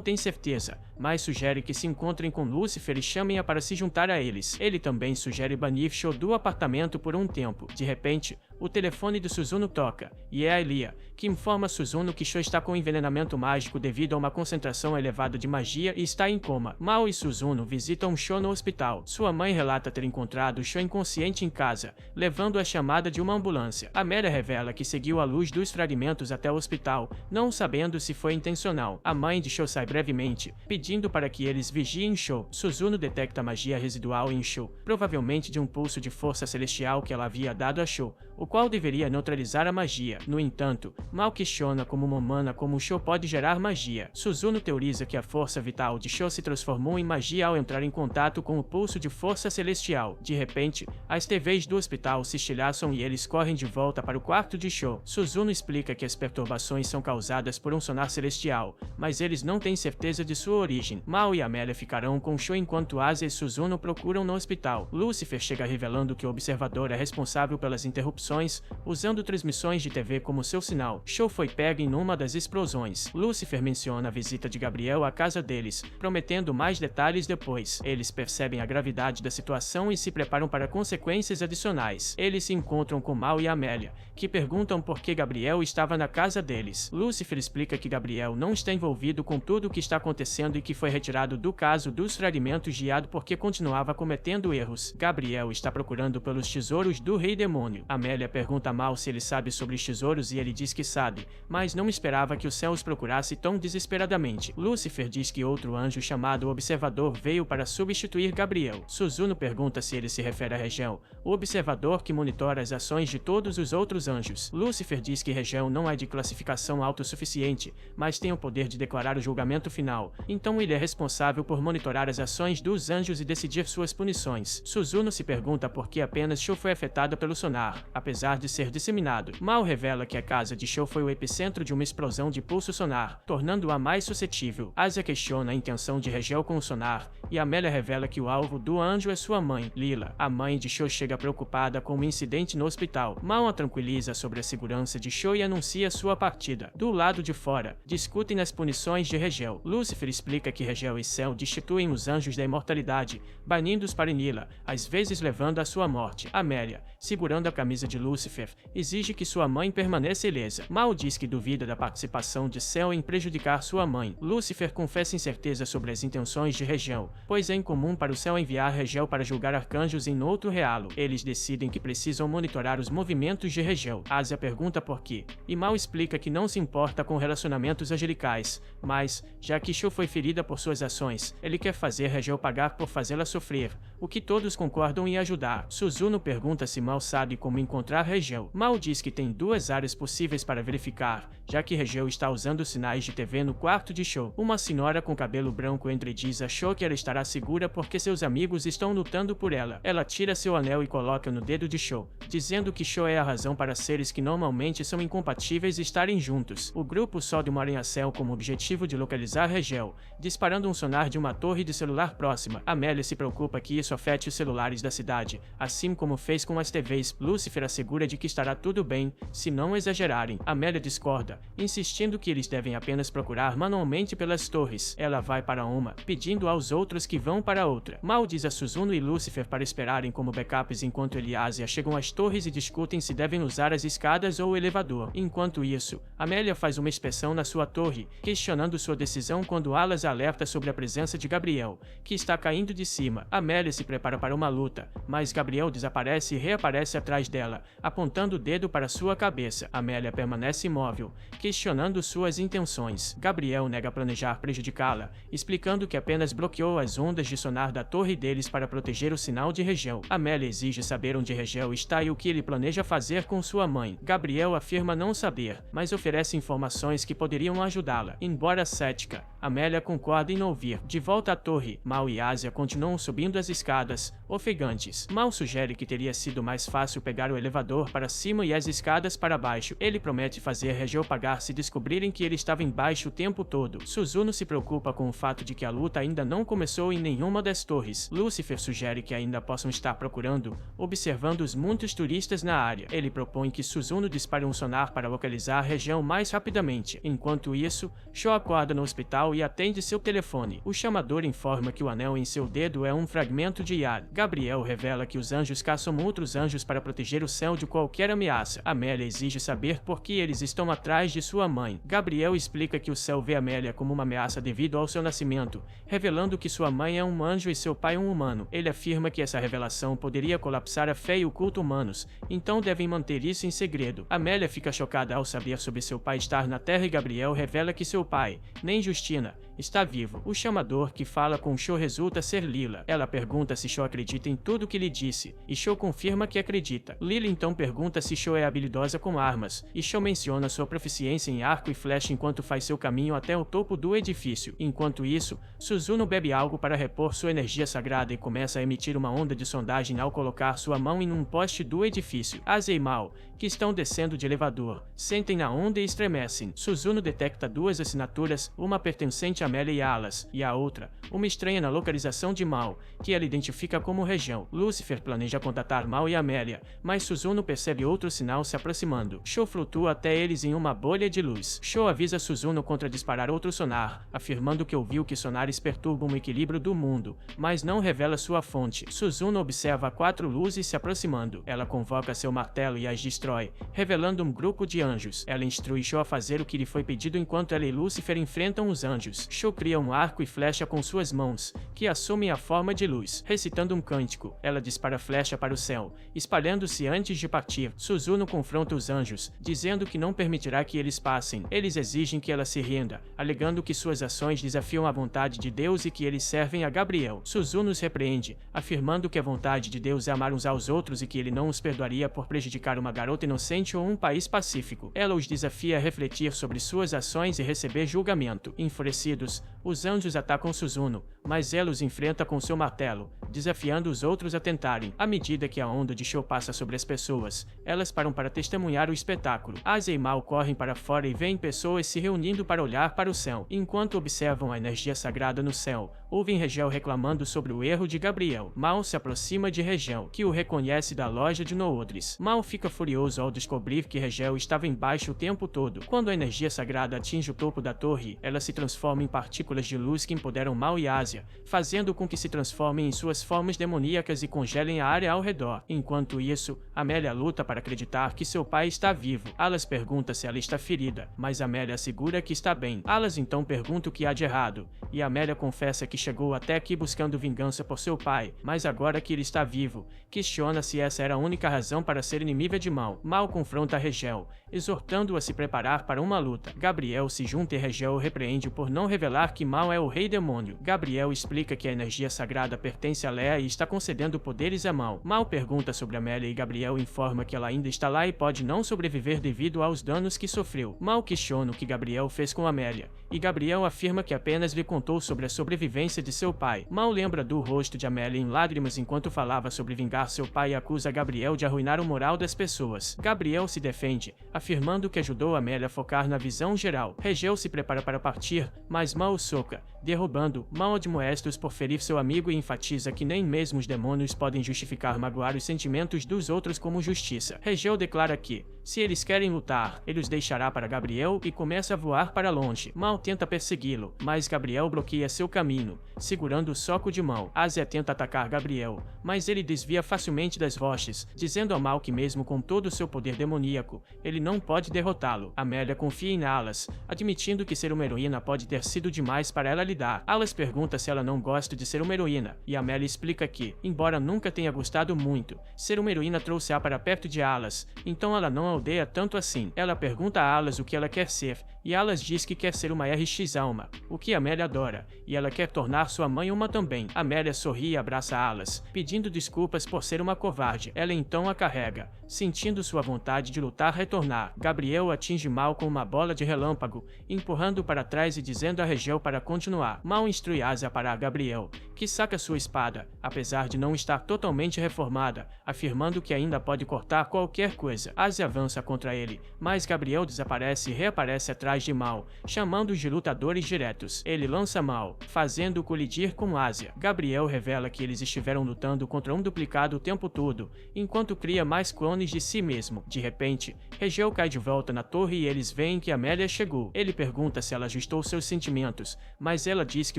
tem certeza, mas sugere que se encontrem com Lucifer e chamem-a para se juntar a eles. Ele também sugere banir Sho do apartamento por um tempo. De repente, o telefone de Suzuno toca, e é a Elia, que informa Suzuno que Sho está com envenenamento mágico devido a uma concentração elevada de magia e está em coma. Mao e Suzuno visitam Sho no hospital. Sua mãe relata ter encontrado Sho inconsciente em casa, levando a chamada de uma ambulância. Amélia revela que seguiu a luz dos fragmentos até o hospital, não sabendo se foi intencional. A mãe de Sho sai brevemente, pedindo para que eles vigiem Sho. Suzuno detecta magia residual em Sho, provavelmente de um pulso de força celestial que ela havia dado a Sho, o qual deveria neutralizar a magia. No entanto, Mao questiona como uma humana como Sho pode gerar magia. Suzuno teoriza que a força vital de Sho se transformou em magia ao entrar em contato com o pulso de força celestial. De repente, as TVs do hospital se estilhaçam e eles correm de volta para o quarto de Sho. Suzuno explica que as perturbações são causadas por um sonar celestial, mas eles não têm certeza de sua origem. Mao e Amélia ficarão com Sho enquanto Asia e Suzuno procuram no hospital. Lucifer chega revelando que o observador é responsável pelas interrupções, usando transmissões de TV como seu sinal. Sho foi pega em uma das explosões. Lucifer menciona a visita de Gabriel à casa deles, prometendo mais detalhes depois. Eles percebem a gravidade da situação e se preparam para consequências adicionais. Eles se encontram com Mao e Amélia, que perguntam por que Gabriel estava na casa deles. Lucifer explica que Gabriel não está envolvido com tudo o que está acontecendo e que foi retirado do caso dos fragmentos guiado porque continuava cometendo erros. Gabriel está procurando pelos tesouros do Rei Demônio. Amélia pergunta a Mao se ele sabe sobre os tesouros e ele diz que sabe, mas não esperava que o céu os procurasse tão desesperadamente. Lucifer diz que outro anjo chamado Observador veio para substituir Gabriel. Suzuno pergunta se ele se refere a Região, o observador que monitora as ações de todos os outros anjos. Lucifer diz que Região não é de classificação autossuficiente, mas tem o poder de declarar o julgamento final, então ele é responsável por monitorar as ações dos anjos e decidir suas punições. Suzuno se pergunta por que apenas Sho foi afetada pelo sonar, apesar de ser disseminado. Mao revela que a casa de Sho foi o epicentro de uma explosão de pulso sonar, tornando-a mais suscetível. Asia questiona a intenção de Região com o sonar, e Amélia revela que o alvo do anjo é sua mãe, Lila. A mãe de Sho chega preocupada com o incidente no hospital. Mao a tranquiliza sobre a segurança de Sho e anuncia sua partida. Do lado de fora, discutem as punições de Região. Lucifer explica que Região e Céu destituem os anjos da imortalidade, banindo-os para Nila, às vezes levando à sua morte. Amélia, segurando a camisa de Lucifer, exige que sua mãe permaneça ilesa. Mao diz que duvida da participação de Céu em prejudicar sua mãe. Lucifer confessa incerteza sobre as intenções de Região, pois é incomum para o Céu enviar Região para julgar arcanjos em outro realo. Eles decidem que precisam monitorar os movimentos de Região. Asia pergunta por quê, e Mao explica que não se importa com relacionamentos angelicais, mas, já que Sho foi ferida por suas ações, ele quer fazer Região pagar por fazê-la sofrer, o que todos concordam em ajudar. Suzuno pergunta se Mao sabe como encontrar encontrar Regel. Mal diz que tem duas áreas possíveis para verificar, já que Regel está usando sinais de TV no quarto de Cho. Uma senhora com cabelo branco diz a Cho que ela estará segura porque seus amigos estão lutando por ela. Ela tira seu anel e coloca no dedo de Cho, dizendo que Cho é a razão para seres que normalmente são incompatíveis estarem juntos. O grupo sobe um arranha-céu com o objetivo de localizar Regel, disparando um sonar de uma torre de celular próxima. Amélia se preocupa que isso afete os celulares da cidade, assim como fez com as TVs. Lúcifer assegura de que estará tudo bem, se não exagerarem. Amélia discorda, insistindo que eles devem apenas procurar manualmente pelas torres. Ela vai para uma, pedindo aos outros que vão para outra. Mal diz a Suzuno e Lúcifer para esperarem como backups enquanto ele e Asia chegam às torres e discutem se devem usar as escadas ou o elevador. Enquanto isso, Amélia faz uma inspeção na sua torre, questionando sua decisão quando Alas alerta sobre a presença de Gabriel, que está caindo de cima. Amélia se prepara para uma luta, mas Gabriel desaparece e reaparece atrás dela, apontando o dedo para sua cabeça. Amélia permanece imóvel, questionando suas intenções. Gabriel nega planejar prejudicá-la, explicando que apenas bloqueou as ondas de sonar da torre deles para proteger o sinal de Regel. Amélia exige saber onde Regel está e o que ele planeja fazer com sua mãe. Gabriel afirma não saber, mas oferece informações que poderiam ajudá-la. Embora cética, Amélia concorda em ouvir. De volta à torre, Mal e Asia continuam subindo as escadas, ofegantes. Mal sugere que teria sido mais fácil pegar o elevador para cima e as escadas para baixo. Ele promete fazer Regel pagar se descobrirem que ele estava embaixo o tempo todo. Suzuno se preocupa com o fato de que a luta ainda não começou em nenhuma das torres. Lúcifer sugere que ainda possam estar procurando, observando os muitos turistas na área. Ele propõe que Suzuno dispare um sonar para localizar a região mais rapidamente. Enquanto isso, Cho acorda no hospital e atende seu telefone. O chamador informa que o anel em seu dedo é um fragmento de Yad. Gabriel revela que os anjos caçam outros anjos para proteger o céu de qualquer ameaça. Amélia exige saber por que eles estão atrás de sua mãe. Gabriel explica que o céu vê Amélia como uma ameaça devido ao seu nascimento, revelando que sua mãe é um anjo e seu pai um humano. Ele afirma que essa revelação poderia colapsar a fé e o culto humanos, então devem manter isso em segredo. Amélia fica chocada ao saber sobre seu pai estar na Terra e Gabriel revela que seu pai, nem Justina, está vivo. O chamador que fala com Cho resulta ser Lila. Ela pergunta se Cho acredita em tudo que lhe disse, e Cho confirma que acredita. Lila então pergunta se Cho é habilidosa com armas, e Cho menciona sua proficiência em arco e flecha enquanto faz seu caminho até o topo do edifício. Enquanto isso, Suzuno bebe algo para repor sua energia sagrada e começa a emitir uma onda de sondagem ao colocar sua mão em um poste do edifício. Asia e Mal, que estão descendo de elevador, sentem na onda e estremecem. Suzuno detecta duas assinaturas, uma pertencente a Amélia e Alas, e a outra, uma estranha na localização de Mal, que ela identifica como Regel. Lúcifer planeja contatar Mal e Amélia, mas Suzuno percebe outro sinal se aproximando. Cho flutua até eles em uma bolha de luz. Cho avisa Suzuno contra disparar outro sonar, afirmando que ouviu que sonares perturbam o equilíbrio do mundo, mas não revela sua fonte. Suzuno observa 4 luzes se aproximando. Ela convoca seu martelo e as destrói, revelando um grupo de anjos. Ela instrui Cho a fazer o que lhe foi pedido enquanto ela e Lúcifer enfrentam os anjos. Cho cria um arco e flecha com suas mãos, que assumem a forma de luz. Recitando um cântico, ela dispara a flecha para o céu, espalhando-se antes de partir. Suzuno confronta os anjos, dizendo que não permitirá que eles passem. Eles exigem que ela se renda, alegando que suas ações desafiam a vontade de Deus e que eles servem a Gabriel. Suzuno os repreende, afirmando que a vontade de Deus é amar uns aos outros e que ele não os perdoaria por prejudicar uma garota inocente ou um país pacífico. Ela os desafia a refletir sobre suas ações e receber julgamento. Enfurecidos, os anjos atacam Suzuno, mas ela os enfrenta com seu martelo, desafiando os outros a tentarem. À medida que a onda de Cho passa sobre as pessoas, elas param para testemunhar o espetáculo. Asia e Mal correm para fora e veem pessoas se reunindo para olhar para o céu. Enquanto observam a energia sagrada no céu, ouvem Regel reclamando sobre o erro de Gabriel. Mal se aproxima de Regel, que o reconhece da loja de Noodles. Mal fica furioso ao descobrir que Regel estava embaixo o tempo todo. Quando a energia sagrada atinge o topo da torre, ela se transforma em partículas de luz que empoderam Mal e Asia, fazendo com que se transformem em suas formas demoníacas e congelem a área ao redor. Enquanto isso, Amélia luta para acreditar que seu pai está vivo. Alas pergunta se ela está ferida, mas Amélia assegura que está bem. Alas então pergunta o que há de errado, e Amélia confessa que chegou até aqui buscando vingança por seu pai, mas agora que ele está vivo, questiona se essa era a única razão para ser inimiga de Mal. Mal confronta Regel, exortando-o a se preparar para uma luta. Gabriel se junta e Regel o repreende por não revelar que Mal é o rei demônio. Gabriel explica que a energia sagrada pertence a Leia e está concedendo poderes a Mal. Mal pergunta sobre Amélia e Gabriel informa que ela ainda está lá e pode não sobreviver devido aos danos que sofreu. Mal questiona o que Gabriel fez com Amélia, e Gabriel afirma que apenas lhe contou sobre a sobrevivência de seu pai. Mal lembra do rosto de Amélia em lágrimas enquanto falava sobre vingar seu pai e acusa Gabriel de arruinar o moral das pessoas. Gabriel se defende, afirmando que ajudou Amélia a focar na visão geral. Regel se prepara para partir, mas Mal o soca, derrubando. Mal admoesta-os por ferir seu amigo e enfatiza que nem mesmo os demônios podem justificar magoar os sentimentos dos outros como justiça. Regel declara que, se eles querem lutar, ele os deixará para Gabriel e começa a voar para longe. Mal tenta persegui-lo, mas Gabriel bloqueia seu caminho, segurando o soco de Mal. Asia tenta atacar Gabriel, mas ele desvia facilmente das rochas, dizendo a Mal que mesmo com todo o seu poder demoníaco, ele não pode derrotá-lo. Amélia confia em Alas, admitindo que ser uma heroína pode ter sido demais para ela lidar. Alas pergunta se ela não gosta de ser uma heroína, e Amélia explica que, embora nunca tenha gostado muito, ser uma heroína trouxe-a para perto de Alas, então ela não a odeia tanto assim. Ela pergunta a Alas o que ela quer ser, e Alas diz que quer ser uma RX Alma, o que Amélia adora, e ela quer tornar sua mãe uma também. Amélia sorri e abraça Alas, pedindo desculpas por ser uma covarde. Ela então a carrega, sentindo sua vontade de lutar retornar. Gabriel atinge Mal com uma bola de relâmpago, empurrando para trás e dizendo a Regel para continuar. Mal instrui Asia para Gabriel, que saca sua espada, apesar de não estar totalmente reformada, afirmando que ainda pode cortar qualquer coisa. Asia avança contra ele, mas Gabriel desaparece e reaparece atrás de Mal, chamando-os de lutadores diretos. Ele lança Mal, fazendo-o colidir com Asia. Gabriel revela que eles estiveram lutando contra um duplicado o tempo todo, enquanto cria mais clones de si mesmo. De repente, Regel cai de volta na torre e eles veem que Amélia chegou. Ele pergunta se ela ajustou seus sentimentos, mas ela diz que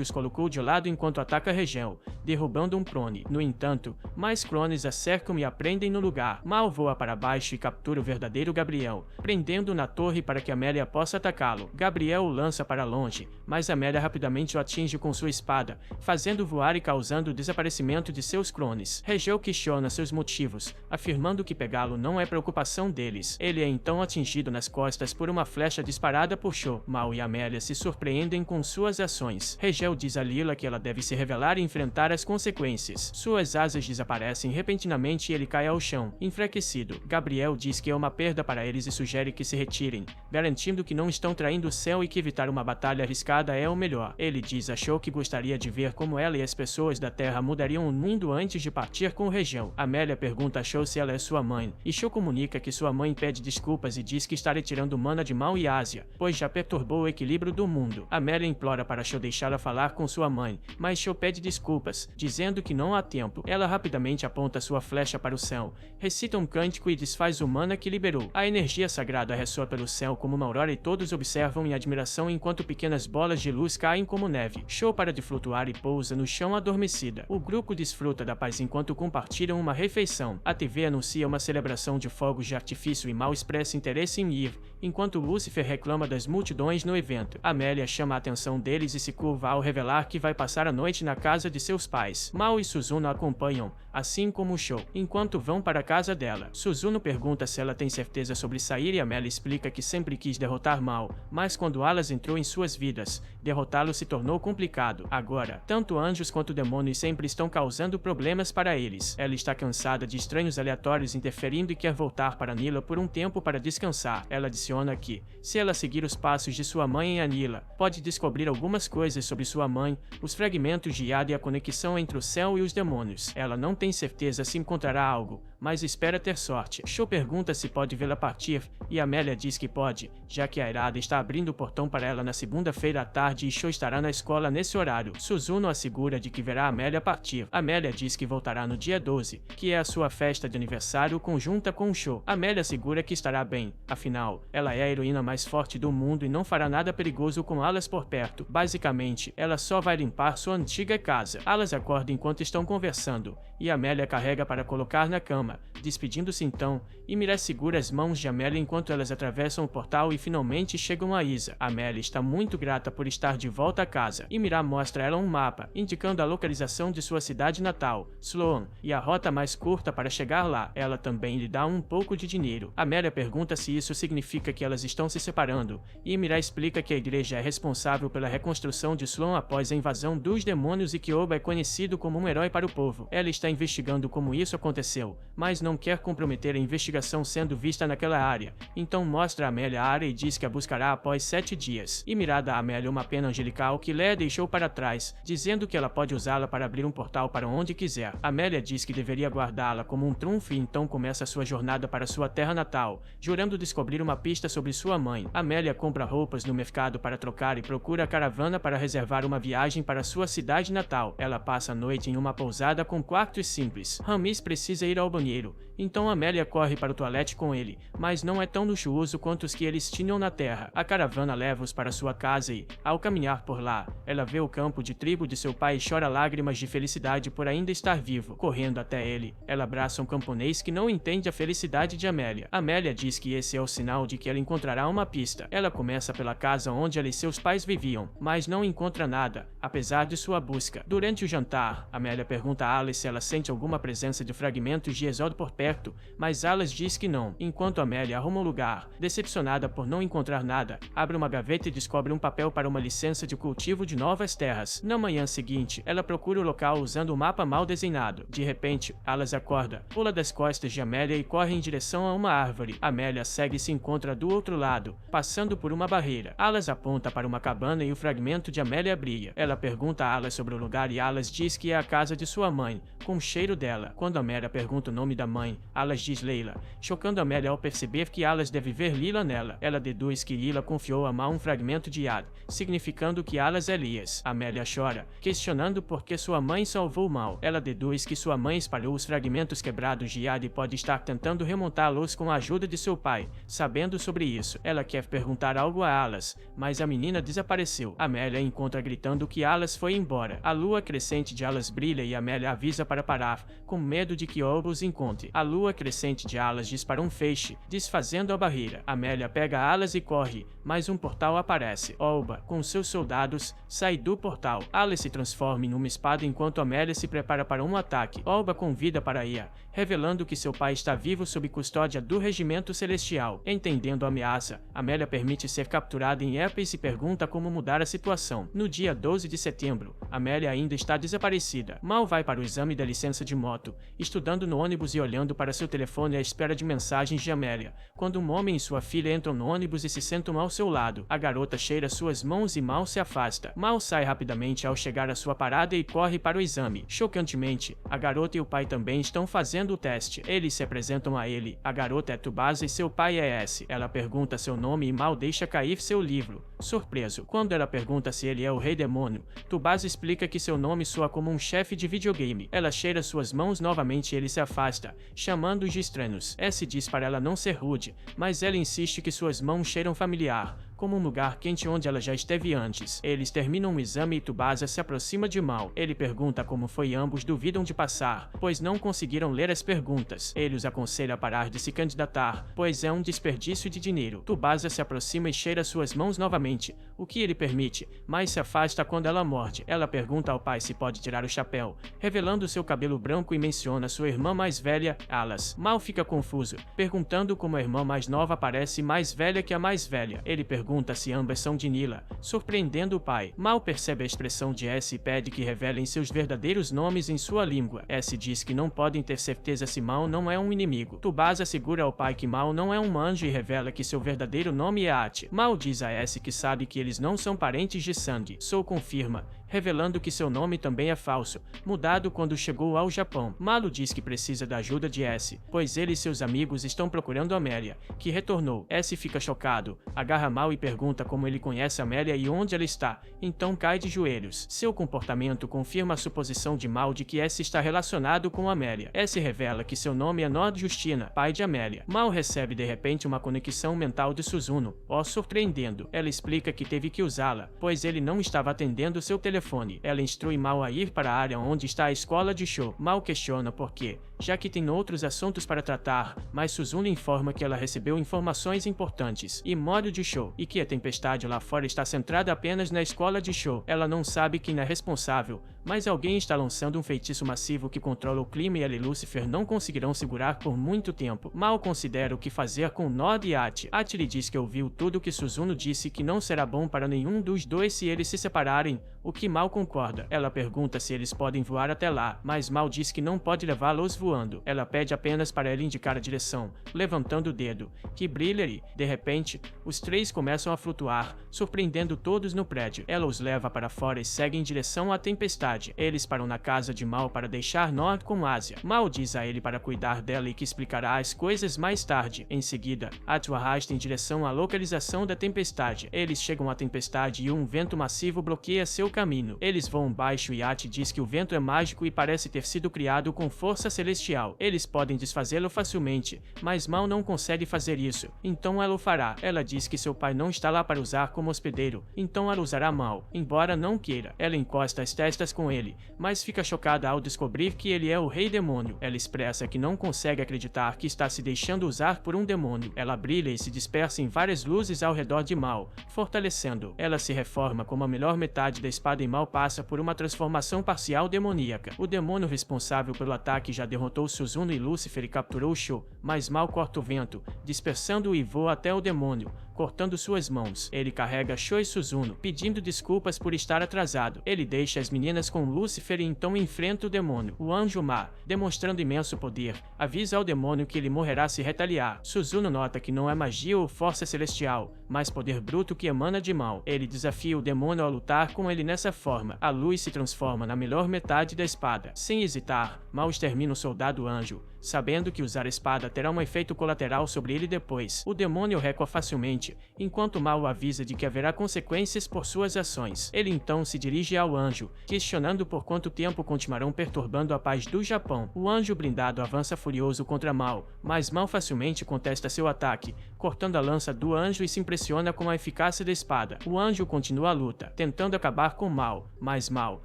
os colocou de lado enquanto ataca Regel, derrubando um clone. No entanto, mais clones a cercam e a prendem no lugar. Mal voa para baixo e captura o verdadeiro Gabriel, prendendo-o na torre para que Amélia possa atacá-lo. Gabriel o lança para longe, mas Amélia rapidamente o atinge com sua espada, fazendo voar e causando o desaparecimento de seus clones. Regel questiona seus motivos, afirmando que pegá-lo não é preocupação deles. Ele é então atingido nas costas por uma flecha disparada por Sho. Mal e Amélia se surpreendem com suas ações. Regel diz a Lila que ela deve se revelar e enfrentar as consequências. Suas asas desaparecem repentinamente e ele cai ao chão, enfraquecido. Gabriel diz que é uma perda para eles e sugere que se retirem, garantindo que não estão traindo o céu e que evitar uma batalha arriscada é o melhor. Ele diz a Sho que gostaria de ver como ela e as pessoas da Terra mudariam o mundo antes de partir com Regel. Amélia pergunta a Sho se ela é sua mãe, e Sho comunica que sua mãe pede desculpas e diz que está retirando mana de Mal e Asia, pois já perturbou o equilíbrio do mundo. Amélia implora para Sho deixá-la falar com sua mãe, mas Sho pede desculpas, dizendo que não há tempo. Ela rapidamente aponta sua flecha para o céu, recita um cântico e desfaz o mana que liberou. A energia sagrada ressoa pelo céu como uma aurora e todos observam em admiração enquanto pequenas bolas de luz caem como neve. Sho para de flutuar e pousa no chão adormecida. O grupo desfruta da paz enquanto compartilham uma refeição. A TV anuncia uma celebração de fogos de artifício e Mal expressa interesse em ir, enquanto Lúcifer reclama das multidões no evento. Amélia chama a atenção deles e se curva ao revelar que vai passar a noite na casa de seus pais. Mal e Suzuno a acompanham, assim como Sho, enquanto vão para a casa dela. Suzuno pergunta se ela tem certeza sobre sair e Amélia explica que sempre quis derrotar Mal, mas quando Alas entrou em suas vidas, derrotá-lo se tornou complicado. Agora, tanto anjos quanto demônios sempre estão causando problemas para eles. Ela está cansada de estranhos aleatórios interferindo e quer voltar para Nila por um tempo para descansar. Ela adiciona que, se ela seguir os passos de sua mãe em Anila, pode descobrir algumas coisas sobre sua mãe, os fragmentos de Yada e a conexão entre o céu e os demônios. Ela não tem certeza se encontrará algo, mas espera ter sorte. Sho pergunta se pode vê-la partir, e Amélia diz que pode, já que a Irada está abrindo o portão para ela na segunda-feira à tarde e Sho estará na escola nesse horário. Suzuno assegura de que verá Amélia partir. Amélia diz que voltará no dia 12, que é a sua festa de aniversário conjunta com Sho. Amélia assegura que estará bem, afinal, ela é a heroína mais forte do mundo e não fará nada perigoso com Alas por perto. Basicamente, ela só vai limpar sua antiga casa. Alas acorda enquanto estão conversando, e Amélia carrega para colocar na cama. confirma, despedindo-se então. Ymir segura as mãos de Amélia enquanto elas atravessam o portal e finalmente chegam a Isa. Amélia está muito grata por estar de volta a casa. Ymir mostra a ela um mapa, indicando a localização de sua cidade natal, Sloan, e a rota mais curta para chegar lá. Ela também lhe dá um pouco de dinheiro. Amélia pergunta se isso significa que elas estão se separando, e Ymir explica que a igreja é responsável pela reconstrução de Sloan após a invasão dos demônios e que Oba é conhecido como um herói para o povo. Ela está investigando como isso aconteceu, mas não quer comprometer a investigação sendo vista naquela área. Então mostra a Amélia a área e diz que a buscará após 7 dias. Ymir dá a Amélia uma pena angelical que Leia deixou para trás, dizendo que ela pode usá-la para abrir um portal para onde quiser. Amélia diz que deveria guardá-la como um trunfo e então começa sua jornada para sua terra natal, jurando descobrir uma pista sobre sua mãe. Amélia compra roupas no mercado para trocar e procura a caravana para reservar uma viagem para sua cidade natal. Ela passa a noite em uma pousada com quartos simples. Ramis precisa ir ao banheiro, então Amélia corre para o toalete com ele, mas não é tão luxuoso quanto os que eles tinham na terra. A caravana leva-os para sua casa e, ao caminhar por lá, ela vê o campo de trigo de seu pai e chora lágrimas de felicidade por ainda estar vivo. Correndo até ele, ela abraça um camponês que não entende a felicidade de Amélia. Amélia diz que esse é o sinal de que ela encontrará uma pista. Ela começa pela casa onde ela e seus pais viviam, mas não encontra nada, apesar de sua busca. Durante o jantar, Amélia pergunta a Alice se ela sente alguma presença de fragmentos de Exod por perto, mas Alice diz que não. Enquanto Amélia arruma um lugar, decepcionada por não encontrar nada, abre uma gaveta e descobre um papel para uma licença de cultivo de novas terras. Na manhã seguinte, ela procura o local usando um mapa mal desenhado. De repente, Alice acorda, pula das costas de Amélia e corre em direção a uma árvore. Amélia segue e se encontra do outro lado, passando por uma barreira. Alice aponta para uma cabana e o fragmento de Amélia brilha. Ela pergunta a Alice sobre o lugar e Alice diz que é a casa de sua mãe, com o cheiro dela. Quando Amélia pergunta o nome da mãe, Alice diz Leila, chocando Amélia ao perceber que Alice deve ver Lila nela. Ela deduz que Lila confiou a Mal um fragmento de Yad, significando que Alice é Elias. Amélia chora, questionando por que sua mãe salvou Mal. Ela deduz que sua mãe espalhou os fragmentos quebrados de Yad e pode estar tentando remontá-los com a ajuda de seu pai. Sabendo sobre isso, ela quer perguntar algo a Alice, mas a menina desapareceu. Amélia encontra gritando que Alice foi embora. A lua crescente de Alice brilha e Amélia avisa para parar, com medo de que Oba os encontre. A lua crescente de Alice dispara um feixe, desfazendo a barreira. Amélia pega Alice e corre, mas um portal aparece. Oba, com seus soldados, sai do portal. Alice se transforma em uma espada enquanto Amélia se prepara para um ataque. Oba convida para ir, revelando que seu pai está vivo sob custódia do Regimento Celestial. Entendendo a ameaça, Amélia permite ser capturada em Epis e pergunta como mudar a situação. No dia 12 de setembro, Amélia ainda está desaparecida. Mal vai para o exame da licença de moto, estudando no ônibus e olhando para seu telefone à espera de mensagens de Amélia, quando um homem e sua filha entram no ônibus e se sentam ao seu lado. A garota cheira suas mãos e Mal se afasta. Mal sai rapidamente ao chegar à sua parada e corre para o exame. Chocantemente, a garota e o pai também estão fazendo o teste. Eles se apresentam a ele. A garota é Tsubasa e seu pai é S. Ela pergunta seu nome e Mal deixa cair seu livro, surpreso. Quando ela pergunta se ele é o Rei Demônio, Tsubasa explica que seu nome soa como um chefe de videogame. Ela cheira suas mãos novamente e ele se afasta, chamando-os de estranhos. S diz para ela não ser rude, mas ela insiste que suas mãos cheiram familiar, como um lugar quente onde ela já esteve antes. Eles terminam o exame e Tsubasa se aproxima de Mal. Ele pergunta como foi e ambos duvidam de passar, pois não conseguiram ler as perguntas. Ele os aconselha a parar de se candidatar, pois é um desperdício de dinheiro. Tsubasa se aproxima e cheira suas mãos novamente, o que ele permite, mas se afasta quando ela morde. Ela pergunta ao pai se pode tirar o chapéu, revelando seu cabelo branco e menciona sua irmã mais velha, Alice. Mal fica confuso, perguntando como a irmã mais nova parece mais velha que a mais velha. Ele pergunta se ambas são de Nila, surpreendendo o pai. Mal percebe a expressão de S e pede que revelem seus verdadeiros nomes em sua língua. S diz que não podem ter certeza se Mal não é um inimigo. Tsubasa assegura ao pai que Mal não é um anjo e revela que seu verdadeiro nome é Ati. Mal diz a S que sabe que eles não são parentes de sangue. Sou confirma, revelando que seu nome também é falso, mudado quando chegou ao Japão. Malo diz que precisa da ajuda de S, pois ele e seus amigos estão procurando Amélia, que retornou. S fica chocado, agarra Mal e pergunta como ele conhece Amélia e onde ela está, então cai de joelhos. Seu comportamento confirma a suposição de Mal de que S está relacionado com Amélia. S revela que seu nome é Nord Justina, pai de Amélia. Mal recebe de repente uma conexão mental de Suzuno, surpreendendo. Ela explica que teve que usá-la, pois ele não estava atendendo seu telefone. telefone. Ela instrui Mal a ir para a área onde está a escola de Sho. Mal questiona por quê, já que tem outros assuntos para tratar, mas Suzuno informa que ela recebeu informações importantes e modo de Sho, e que a tempestade lá fora está centrada apenas na escola de Sho. Ela não sabe quem é responsável, mas alguém está lançando um feitiço massivo que controla o clima e ela e Lucifer não conseguirão segurar por muito tempo. Mal considera o que fazer com Nod e Ati. Ati lhe diz que ouviu tudo o que Suzuno disse e que não será bom para nenhum dos dois se eles se separarem, o que Mal concorda. Ela pergunta se eles podem voar até lá, mas Mal diz que não pode levá-los voando. Ela pede apenas para ele indicar a direção, levantando o dedo, que brilha e, de repente, os três começam a flutuar, surpreendendo todos no prédio. Ela os leva para fora e segue em direção à tempestade. Eles param na casa de Mal para deixar Nord com Asia. Mal diz a ele para cuidar dela e que explicará as coisas mais tarde. Em seguida, Ati o arrasta em direção à localização da tempestade. Eles chegam à tempestade e um vento massivo bloqueia seu caminho. Eles voam baixo e Ati diz que o vento é mágico e parece ter sido criado com força celestial. Eles podem desfazê-lo facilmente, mas Mal não consegue fazer isso. Então ela o fará. Ela diz que seu pai não está lá para usar como hospedeiro, então ela usará Mal, embora não queira. Ela encosta as testas com ele, mas fica chocada ao descobrir que ele é o Rei Demônio. Ela expressa que não consegue acreditar que está se deixando usar por um demônio. Ela brilha e se dispersa em várias luzes ao redor de Mal, fortalecendo. Ela se reforma como a melhor metade da espada e Mal passa por uma transformação parcial demoníaca. O demônio responsável pelo ataque já derrotou Suzuno e Lucifer e capturou Sho, mas Mal corta o vento, dispersando-o e voa até o demônio, cortando suas mãos. Ele carrega Sho e Suzuno, pedindo desculpas por estar atrasado. Ele deixa as meninas com Lucifer e então enfrenta o demônio. O anjo má, demonstrando imenso poder, avisa ao demônio que ele morrerá se retaliar. Suzuno nota que não é magia ou força celestial, mas poder bruto que emana de Mal. Ele desafia o demônio a lutar com ele nessa forma. A luz se transforma na melhor metade da espada. Sem hesitar, Mal extermina o soldado anjo, sabendo que usar a espada terá um efeito colateral sobre ele depois. O demônio recua facilmente, enquanto Mal o avisa de que haverá consequências por suas ações. Ele então se dirige ao anjo, questionando por quanto tempo continuarão perturbando a paz do Japão. O anjo blindado avança furioso contra Mal, mas Mal facilmente contesta seu ataque, cortando a lança do anjo e se impressiona com a eficácia da espada. O anjo continua a luta, tentando acabar com Mal, mas Mal,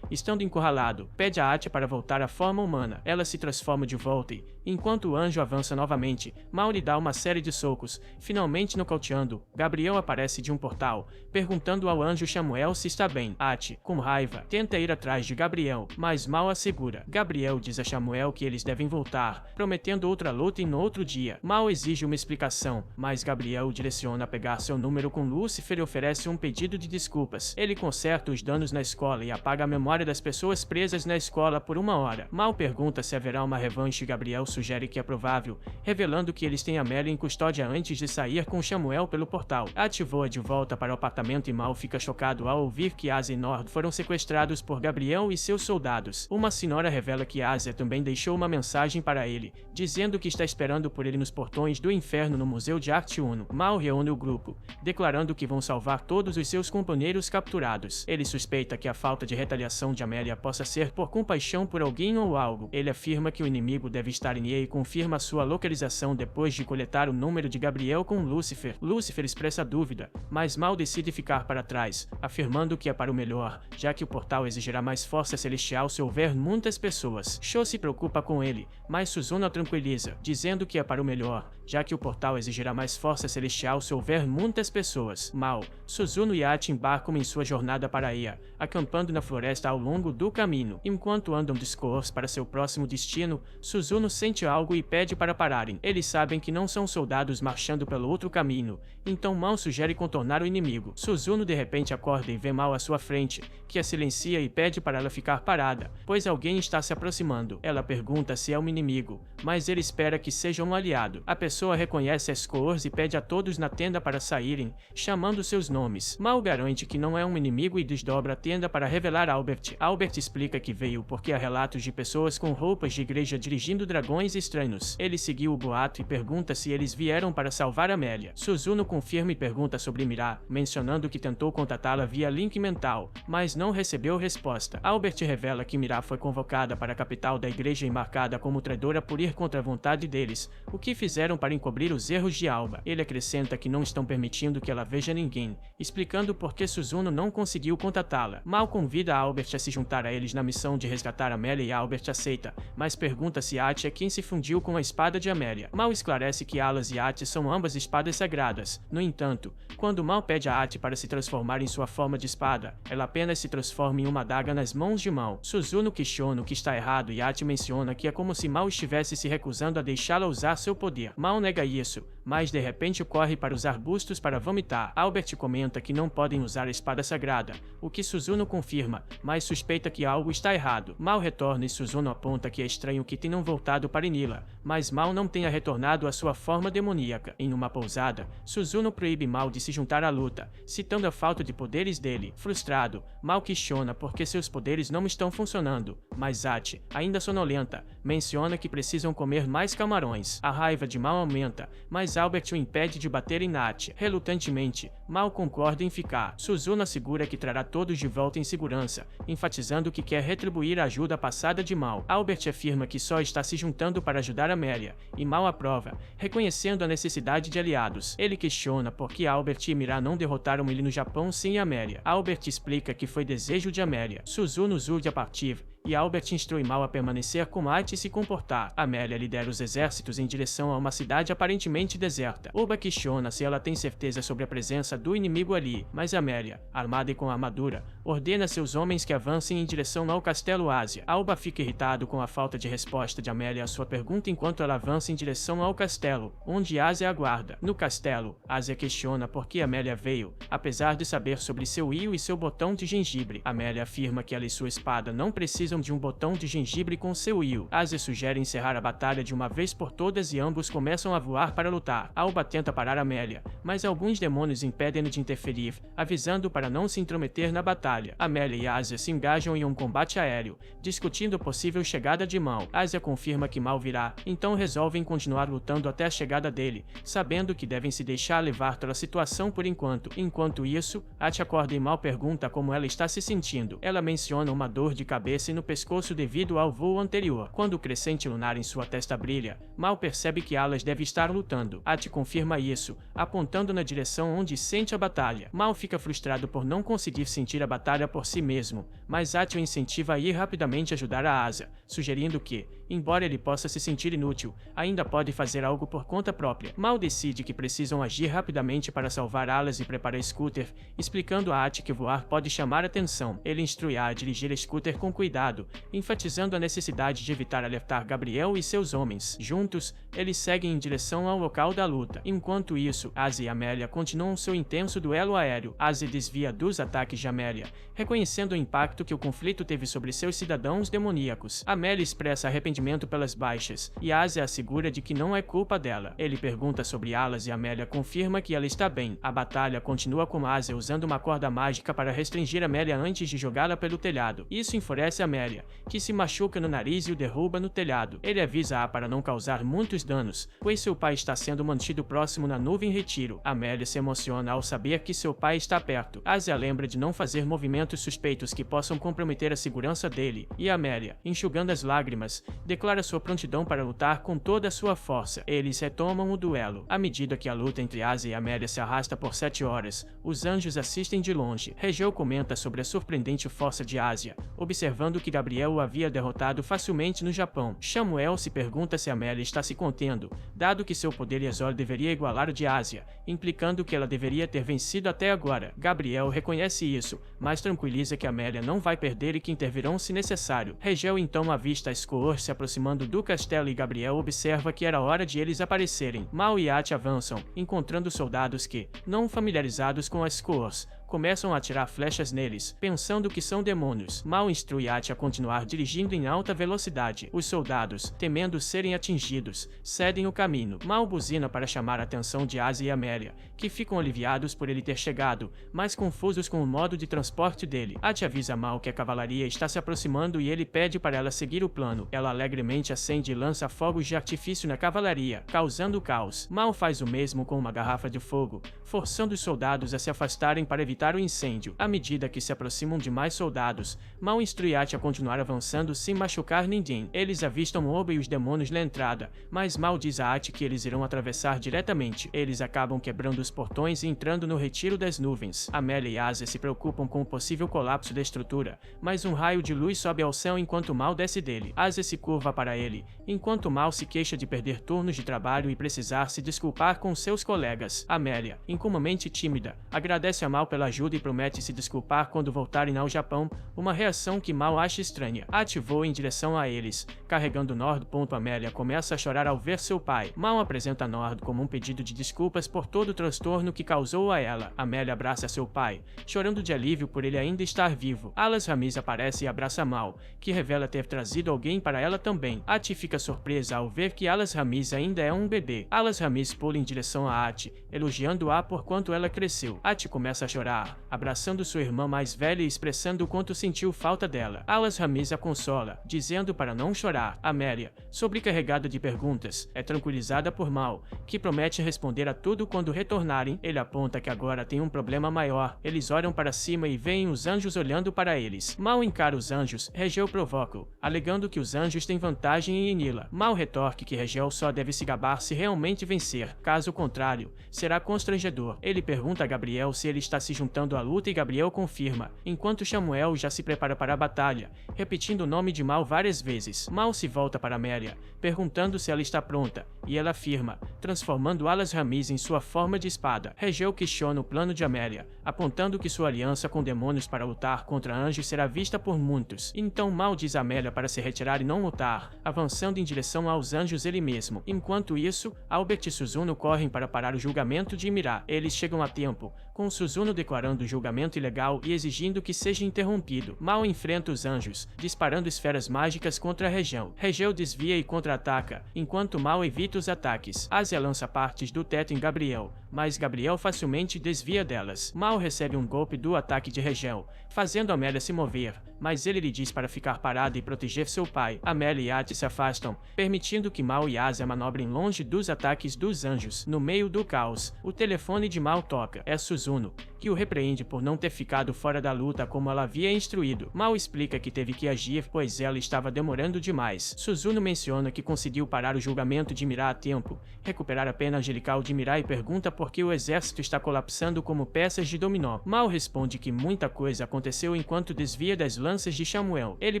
estando encurralado, pede a Ati para voltar à forma humana. Ela se transforma de volta e, enquanto o anjo avança novamente, Mal lhe dá uma série de socos, finalmente nocauteando. Gabriel aparece de um portal, perguntando ao anjo Samuel se está bem. Ati, com raiva, tenta ir atrás de Gabriel, mas Mal a segura. Gabriel diz a Samuel que eles devem voltar, prometendo outra luta no outro dia. Mal exige uma explicação, mas Gabriel o direciona a pegar seu número com Lucifer e oferece um pedido de desculpas. Ele conserta os danos na escola e apaga a memória das pessoas presas na escola por 1 hora. Mal pergunta se haverá uma revanche e Gabriel sugere que é provável, revelando que eles têm Amélia em custódia antes de sair com Samuel pelo portal. Ati voa de volta para o apartamento e Mal fica chocado ao ouvir que Asia e Nord foram sequestrados por Gabriel e seus soldados. Uma senhora revela que Asia também deixou uma mensagem para ele, dizendo que está esperando por ele nos portões do inferno no Museu de Arte Uno. Mal reúne o grupo, declarando que vão salvar todos os seus companheiros capturados. Ele suspeita que a falta de retaliação de Amélia possa ser por compaixão por alguém ou algo. Ele afirma que o inimigo deve estar em E e confirma sua localização depois de coletar o número de Gabriel com Lucifer. Lucifer expressa dúvida, mas Mal decide ficar para trás, afirmando que é para o melhor, já que o portal exigirá mais força celestial se houver muitas pessoas. Sho se preocupa com ele, mas Suzuno o tranquiliza, dizendo que é para o melhor, já que o portal exigirá mais força celestial se houver muitas pessoas. Mal, Suzuno e Ati embarcam em sua jornada para Ia, acampando na floresta ao longo do caminho. Enquanto andam discos para seu próximo destino, Suzuno sente algo e pede para pararem. Eles sabem que não são soldados marchando pelo outro caminho, então Mal sugere contornar o inimigo. Suzuno de repente acorda e vê Mal à sua frente, que a silencia e pede para ela ficar parada, pois alguém está se aproximando. Ela pergunta se é um inimigo, mas ele espera que seja um aliado. A pessoa reconhece as cores e pede a todos na tenda para saírem, chamando seus nomes. Mal garante que não é um inimigo e desdobra a tenda para revelar Albert. Albert explica que veio porque há relatos de pessoas com roupas de igreja dirigindo dragões dragões estranhos. Ele seguiu o boato e pergunta se eles vieram para salvar Amélia. Suzuno confirma e pergunta sobre Mira, mencionando que tentou contatá-la via link mental, mas não recebeu resposta. Albert revela que Mira foi convocada para a capital da igreja e marcada como traidora por ir contra a vontade deles, o que fizeram para encobrir os erros de Alba. Ele acrescenta que não estão permitindo que ela veja ninguém, explicando por que Suzuno não conseguiu contatá-la. Mal convida Albert a se juntar a eles na missão de resgatar Amélia e Albert aceita, mas pergunta se Ati é quem se fundiu com a espada de Amélia. Mal esclarece que Alas e Ati são ambas espadas sagradas. No entanto, quando Mal pede a Ati para se transformar em sua forma de espada, ela apenas se transforma em uma adaga nas mãos de Mal. Suzuno questiona o que está errado e Ati menciona que é como se Mal estivesse se recusando a deixá-la usar seu poder. Mal nega isso, mas de repente corre para os arbustos para vomitar. Albert comenta que não podem usar a espada sagrada, o que Suzuno confirma, mas suspeita que algo está errado. Mal retorna e Suzuno aponta que é estranho que tenham voltado para Inila, mas Mal não tenha retornado à sua forma demoníaca. Em uma pousada, Suzuno proíbe Mal de se juntar à luta, citando a falta de poderes dele. Frustrado, Mal questiona por que seus poderes não estão funcionando, mas Ati, ainda sonolenta, menciona que precisam comer mais camarões. A raiva de Mal aumenta, mas Albert o impede de bater em Ati. Relutantemente, Mal concorda em ficar. Suzuno assegura que trará todos de volta em segurança, enfatizando que quer retribuir a ajuda passada de Mal. Albert afirma que só está se juntando para ajudar Amélia, e Mal aprova, reconhecendo a necessidade de aliados. Ele questiona por que Albert e Mira não derrotaram ele no Japão sem Amélia. Albert explica que foi desejo de Amélia. Suzuno urge a partir, e Albert instrui Mal a permanecer com Ati e se comportar. Amélia lidera os exércitos em direção a uma cidade aparentemente deserta. Oba questiona se ela tem certeza sobre a presença do inimigo ali, mas Amélia, armada e com armadura, ordena seus homens que avancem em direção ao castelo Ásia. Alba fica irritado com a falta de resposta de Amélia à sua pergunta enquanto ela avança em direção ao castelo, onde Ásia aguarda. No castelo, Ásia questiona por que Amélia veio, apesar de saber sobre seu Io e seu botão de gengibre. Amélia afirma que ela e sua espada não precisam de um botão de gengibre com seu Io. Ásia sugere encerrar a batalha de uma vez por todas e ambos começam a voar para lutar. Alba tenta parar Amélia, mas alguns demônios impedem-no de interferir, avisando para não se intrometer na batalha. Amélia e Ásia se engajam em um combate aéreo, discutindo a possível chegada de Mal. Ásia confirma que Mal virá, então resolvem continuar lutando até a chegada dele, sabendo que devem se deixar levar pela situação por enquanto. Enquanto isso, Ati acorda e Mal pergunta como ela está se sentindo. Ela menciona uma dor de cabeça e no pescoço devido ao voo anterior. Quando o crescente lunar em sua testa brilha, Mal percebe que Alas deve estar lutando. Ati confirma isso, apontando na direção onde sente a batalha. Mal fica frustrado por não conseguir sentir a batalha por si mesmo, mas Ati o incentiva a ir rapidamente ajudar a Ásia, sugerindo que, embora ele possa se sentir inútil, ainda pode fazer algo por conta própria. Mal decide que precisam agir rapidamente para salvar Alas e prepara Scooter, explicando a Ati que voar pode chamar atenção. Ele instrui-a a dirigir a Scooter com cuidado, enfatizando a necessidade de evitar alertar Gabriel e seus homens. Juntos, eles seguem em direção ao local da luta. Enquanto isso, Ásia e Amélia continuam seu intenso duelo aéreo. Ásia desvia dos ataques de Amélia, reconhecendo o impacto que o conflito teve sobre seus cidadãos demoníacos. Amélia expressa arrependimento pelas baixas, e Ásia assegura de que não é culpa dela. Ele pergunta sobre Alas e Amélia confirma que ela está bem. A batalha continua com Ásia usando uma corda mágica para restringir Amélia antes de jogá-la pelo telhado. Isso enfurece Amélia, que se machuca no nariz e o derruba no telhado. Ele avisa-a para não causar muitos danos, pois seu pai está sendo mantido próximo na nuvem retiro. Amélia se emociona ao saber que seu pai está perto. Ásia lembra de não fazer movimentos suspeitos que possam comprometer a segurança dele, e Amélia, enxugando as lágrimas, declara sua prontidão para lutar com toda a sua força. Eles retomam o duelo. À medida que a luta entre Ásia e Amélia se arrasta por 7 horas, os anjos assistem de longe. Regeu comenta sobre a surpreendente força de Ásia, observando que Gabriel o havia derrotado facilmente no Japão. Samuel se pergunta se Amélia está se contendo, dado que seu poder Yasor deveria igualar o de Ásia, implicando que ela deveria ter vencido até agora. Gabriel reconhece isso, mas tranquiliza que Amélia não vai perder e que intervirão se necessário. Regel então avista a Skoor se aproximando do castelo e Gabriel observa que era hora de eles aparecerem. Mal e Ati avançam, encontrando soldados que, não familiarizados com as Skoors, começam a atirar flechas neles, pensando que são demônios. Mal instrui Ati a continuar dirigindo em alta velocidade. Os soldados, temendo serem atingidos, cedem o caminho. Mal buzina para chamar a atenção de Asia e Amélia, que ficam aliviados por ele ter chegado, mas confusos com o modo de transporte dele. Ati avisa Mal que a cavalaria está se aproximando e ele pede para ela seguir o plano. Ela alegremente acende e lança fogos de artifício na cavalaria, causando caos. Mal faz o mesmo com uma garrafa de fogo, forçando os soldados a se afastarem para evitar o incêndio. À medida que se aproximam de mais soldados, Mal instrui Ati a continuar avançando sem machucar ninguém. Eles avistam Oba e os demônios na entrada, mas Mal diz a Ati que eles irão atravessar diretamente. Eles acabam quebrando os portões e entrando no retiro das nuvens. Amélia e Asia se preocupam com o possível colapso da estrutura, mas um raio de luz sobe ao céu enquanto Mal desce dele. Asia se curva para ele, enquanto Mal se queixa de perder turnos de trabalho e precisar se desculpar com seus colegas. Amélia, incomumente tímida, agradece a Mal pela ajuda e promete se desculpar quando voltarem ao Japão, uma reação que Mal acha estranha. Ati voa em direção a eles, carregando Nord. Amélia começa a chorar ao ver seu pai. Mal apresenta Nord como um pedido de desculpas por todo o transtorno que causou a ela. Amélia abraça seu pai, chorando de alívio por ele ainda estar vivo. Alas Ramiz aparece e abraça Mal, que revela ter trazido alguém para ela também. Ati fica surpresa ao ver que Alas Ramiz ainda é um bebê. Alas Ramiz pula em direção a Ati, elogiando-a por quanto ela cresceu. Ati começa a chorar, abraçando sua irmã mais velha e expressando o quanto sentiu falta dela. Alas Ramiz a consola, dizendo para não chorar. Amélia, sobrecarregada de perguntas, é tranquilizada por Mal, que promete responder a tudo quando retornarem. Ele aponta que agora tem um problema maior. Eles olham para cima e veem os anjos olhando para eles. Mal encara os anjos. Regel provoca-o, alegando que os anjos têm vantagem em Inila. Mal retorque que Regel só deve se gabar se realmente vencer. Caso contrário, será constrangedor. Ele pergunta a Gabriel se ele está se juntando à luta e Gabriel confirma, enquanto Samuel já se prepara para a batalha, repetindo o nome de Mal várias vezes. Mal se volta para Amélia, perguntando se ela está pronta, e ela afirma, transformando Alas Ramiz em sua forma de espada. Regel questiona o plano de Amélia, apontando que sua aliança com demônios para lutar contra anjos será vista por muitos. Então Mal diz a Amélia para se retirar e não lutar, avançando em direção aos anjos ele mesmo. Enquanto isso, Albert e Suzuno correm para parar o julgamento de Mira. Eles chegam a tempo, com Suzuno declarando o julgamento ilegal e exigindo que seja interrompido. Mal enfrenta os anjos, disparando esferas mágicas contra Regel. Regel desvia e contra-ataca, enquanto Mal evita os ataques. Asia lança partes do teto em Gabriel, mas Gabriel facilmente desvia delas. Mal recebe um golpe do ataque de Regel, fazendo Amélia se mover, mas ele lhe diz para ficar parada e proteger seu pai. Amélia e Ati se afastam, permitindo que Mal e Asia manobrem longe dos ataques dos anjos. No meio do caos, o telefone de Mal toca. É Suzuno, que o repreende por não ter ficado fora da luta como ela havia instruído. Mal explica que teve que agir, pois ela estava demorando demais. Suzuno menciona que conseguiu parar o julgamento de Mira a tempo, recuperar a pena angelical de Mira e pergunta por que o exército está colapsando como peças de dominó. Mal responde que muita coisa aconteceu enquanto desvia das lanças de Samuel. Ele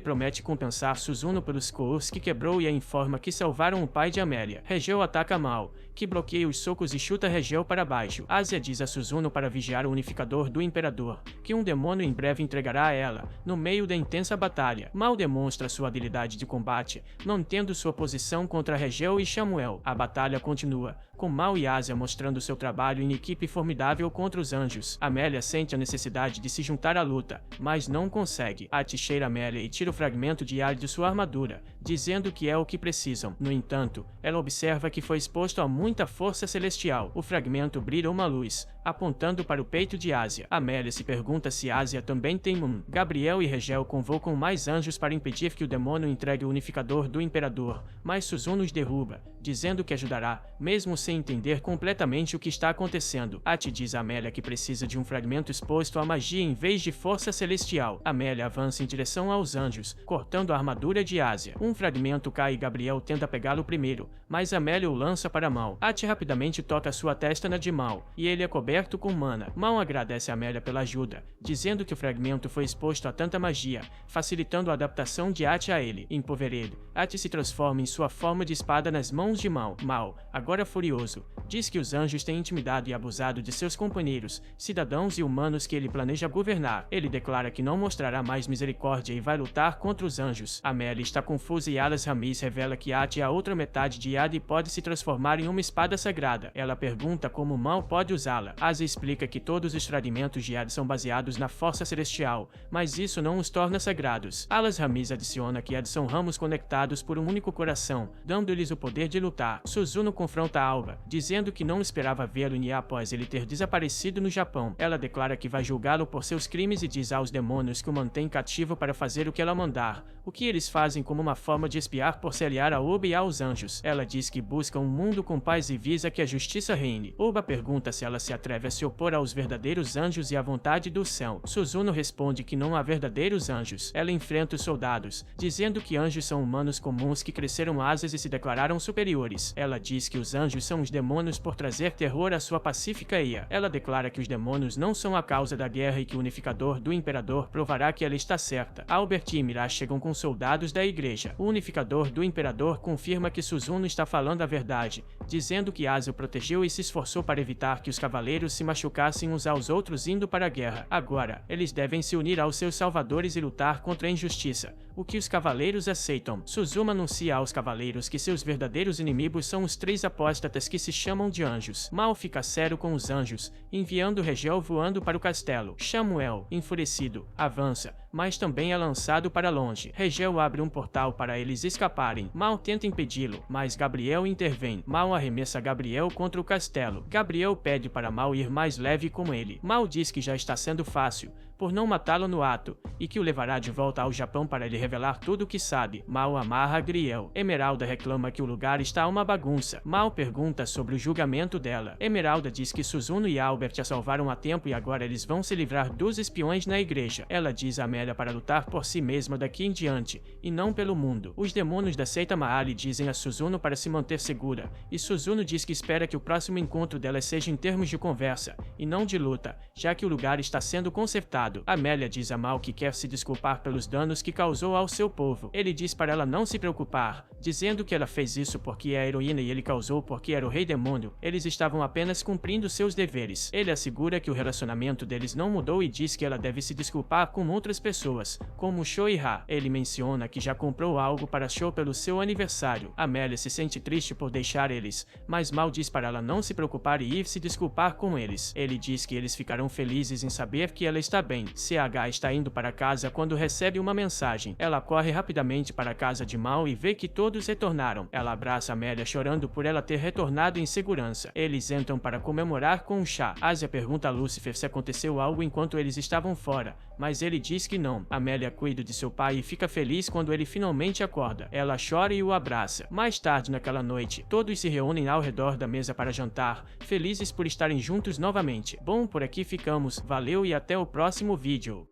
promete compensar Suzuno pelos cours que quebrou e a informa que salvaram o pai de Amélia. Regel ataca Mal, que bloqueia os socos e chuta Regel para baixo. Asia diz a Suzuno para vigiar o unificador do Imperador, que um demônio em breve entregará a ela, no meio da intensa batalha. Mal demonstra sua habilidade de combate, mantendo sua posição contra Regel e Samuel. A batalha continua, com Mal e Asia mostrando seu trabalho em equipe formidável contra os anjos. Amélia sente a necessidade de se juntar à luta, mas não consegue. Ati cheira Amélia e tira o fragmento de ar de sua armadura, dizendo que é o que precisam. No entanto, ela observa que foi exposto a muita força celestial. O fragmento brilha uma luz, apontando para o peito de Asia. Amélia se pergunta se Asia também tem um. Gabriel e Regel convocam mais anjos para impedir que o demônio entregue o unificador do Imperador, mas Suzuno os derruba, dizendo que ajudará, mesmo sem entender completamente o que está acontecendo. Ati diz a Amélia que precisa de um fragmento exposto à magia em vez de força celestial. Amélia avança em direção aos anjos, cortando a armadura de Asia. Um fragmento cai e Gabriel tenta pegá-lo primeiro, mas Amélia o lança para Mal. Ati rapidamente toca sua testa na de Mal, e ele é coberto com mana. Mal agradece a Amélia pela ajuda, dizendo que o fragmento foi exposto a tanta magia, facilitando a adaptação de Ati a ele. Empoverado, Ati se transforma em sua forma de espada nas mãos de Mal. Mal, agora furioso, furioso. Diz que os anjos têm intimidado e abusado de seus companheiros, cidadãos e humanos que ele planeja governar. Ele declara que não mostrará mais misericórdia e vai lutar contra os anjos. Amélia está confusa e Alas Ramis revela que Ati é a outra metade de Yadi e pode se transformar em uma espada sagrada. Ela pergunta como Mal pode usá-la. Asa explica que todos os fragmentos de Yadi são baseados na força celestial, mas isso não os torna sagrados. Alas Ramis adiciona que Yadi são ramos conectados por um único coração, dando-lhes o poder de lutar. Suzuno confronta Alba, dizendo que não esperava vê-lo em Nia após ele ter desaparecido no Japão. Ela declara que vai julgá-lo por seus crimes e diz aos demônios que o mantém cativo para fazer o que ela mandar, o que eles fazem como uma forma de espiar por se aliar a Oba e aos anjos. Ela diz que busca um mundo com paz e visa que a justiça reine. Oba pergunta se ela se atreve a se opor aos verdadeiros anjos e à vontade do céu. Suzuno responde que não há verdadeiros anjos. Ela enfrenta os soldados, dizendo que anjos são humanos comuns que cresceram asas e se declararam superiores. Ela diz que os anjos são os demônios por trazer terror à sua pacífica Eia. Ela declara que os demônios não são a causa da guerra e que o unificador do imperador provará que ela está certa. Albert e Mira chegam com soldados da igreja. O unificador do imperador confirma que Suzuno está falando a verdade, dizendo que Asa o protegeu e se esforçou para evitar que os cavaleiros se machucassem uns aos outros indo para a guerra. Agora, eles devem se unir aos seus salvadores e lutar contra a injustiça, o que os cavaleiros aceitam. Suzuno anuncia aos cavaleiros que seus verdadeiros inimigos são os 3 apóstatas que se chamam de anjos. Mal fica sério com os anjos, enviando Regel voando para o castelo. Samuel, enfurecido, avança, mas também é lançado para longe. Regel abre um portal para eles escaparem. Mal tenta impedi-lo, mas Gabriel intervém. Mal arremessa Gabriel contra o castelo. Gabriel pede para Mal ir mais leve com ele. Mal diz que já está sendo fácil, por não matá-lo no ato, e que o levará de volta ao Japão para ele revelar tudo o que sabe. Mal amarra Griel. Emeralda reclama que o lugar está uma bagunça. Mal pergunta sobre o julgamento dela. Emeralda diz que Suzuno e Albert a salvaram a tempo e agora eles vão se livrar dos espiões na igreja. Ela diz a Amélia para lutar por si mesma daqui em diante, e não pelo mundo. Os demônios da seita Maali dizem a Suzuno para se manter segura, e Suzuno diz que espera que o próximo encontro dela seja em termos de conversa, e não de luta, já que o lugar está sendo consertado. Amélia diz a Mal que quer se desculpar pelos danos que causou ao seu povo. Ele diz para ela não se preocupar, dizendo que ela fez isso porque é a heroína e ele causou porque era o rei demônio. Eles estavam apenas cumprindo seus deveres. Ele assegura que o relacionamento deles não mudou e diz que ela deve se desculpar com outras pessoas, como Sho e Ha. Ele menciona que já comprou algo para Sho pelo seu aniversário. Amélia se sente triste por deixar eles, mas Mal diz para ela não se preocupar e ir se desculpar com eles. Ele diz que eles ficarão felizes em saber que ela está bem. CH está indo para casa quando recebe uma mensagem. Ela corre rapidamente para a casa de Mal e vê que todos retornaram. Ela abraça Amélia chorando por ela ter retornado em segurança. Eles entram para comemorar com um chá. Asia pergunta a Lúcifer se aconteceu algo enquanto eles estavam fora, mas ele diz que não. Amélia cuida de seu pai e fica feliz quando ele finalmente acorda. Ela chora e o abraça. Mais tarde naquela noite, todos se reúnem ao redor da mesa para jantar, felizes por estarem juntos novamente. Bom, por aqui ficamos. Valeu e até o próximo vídeo.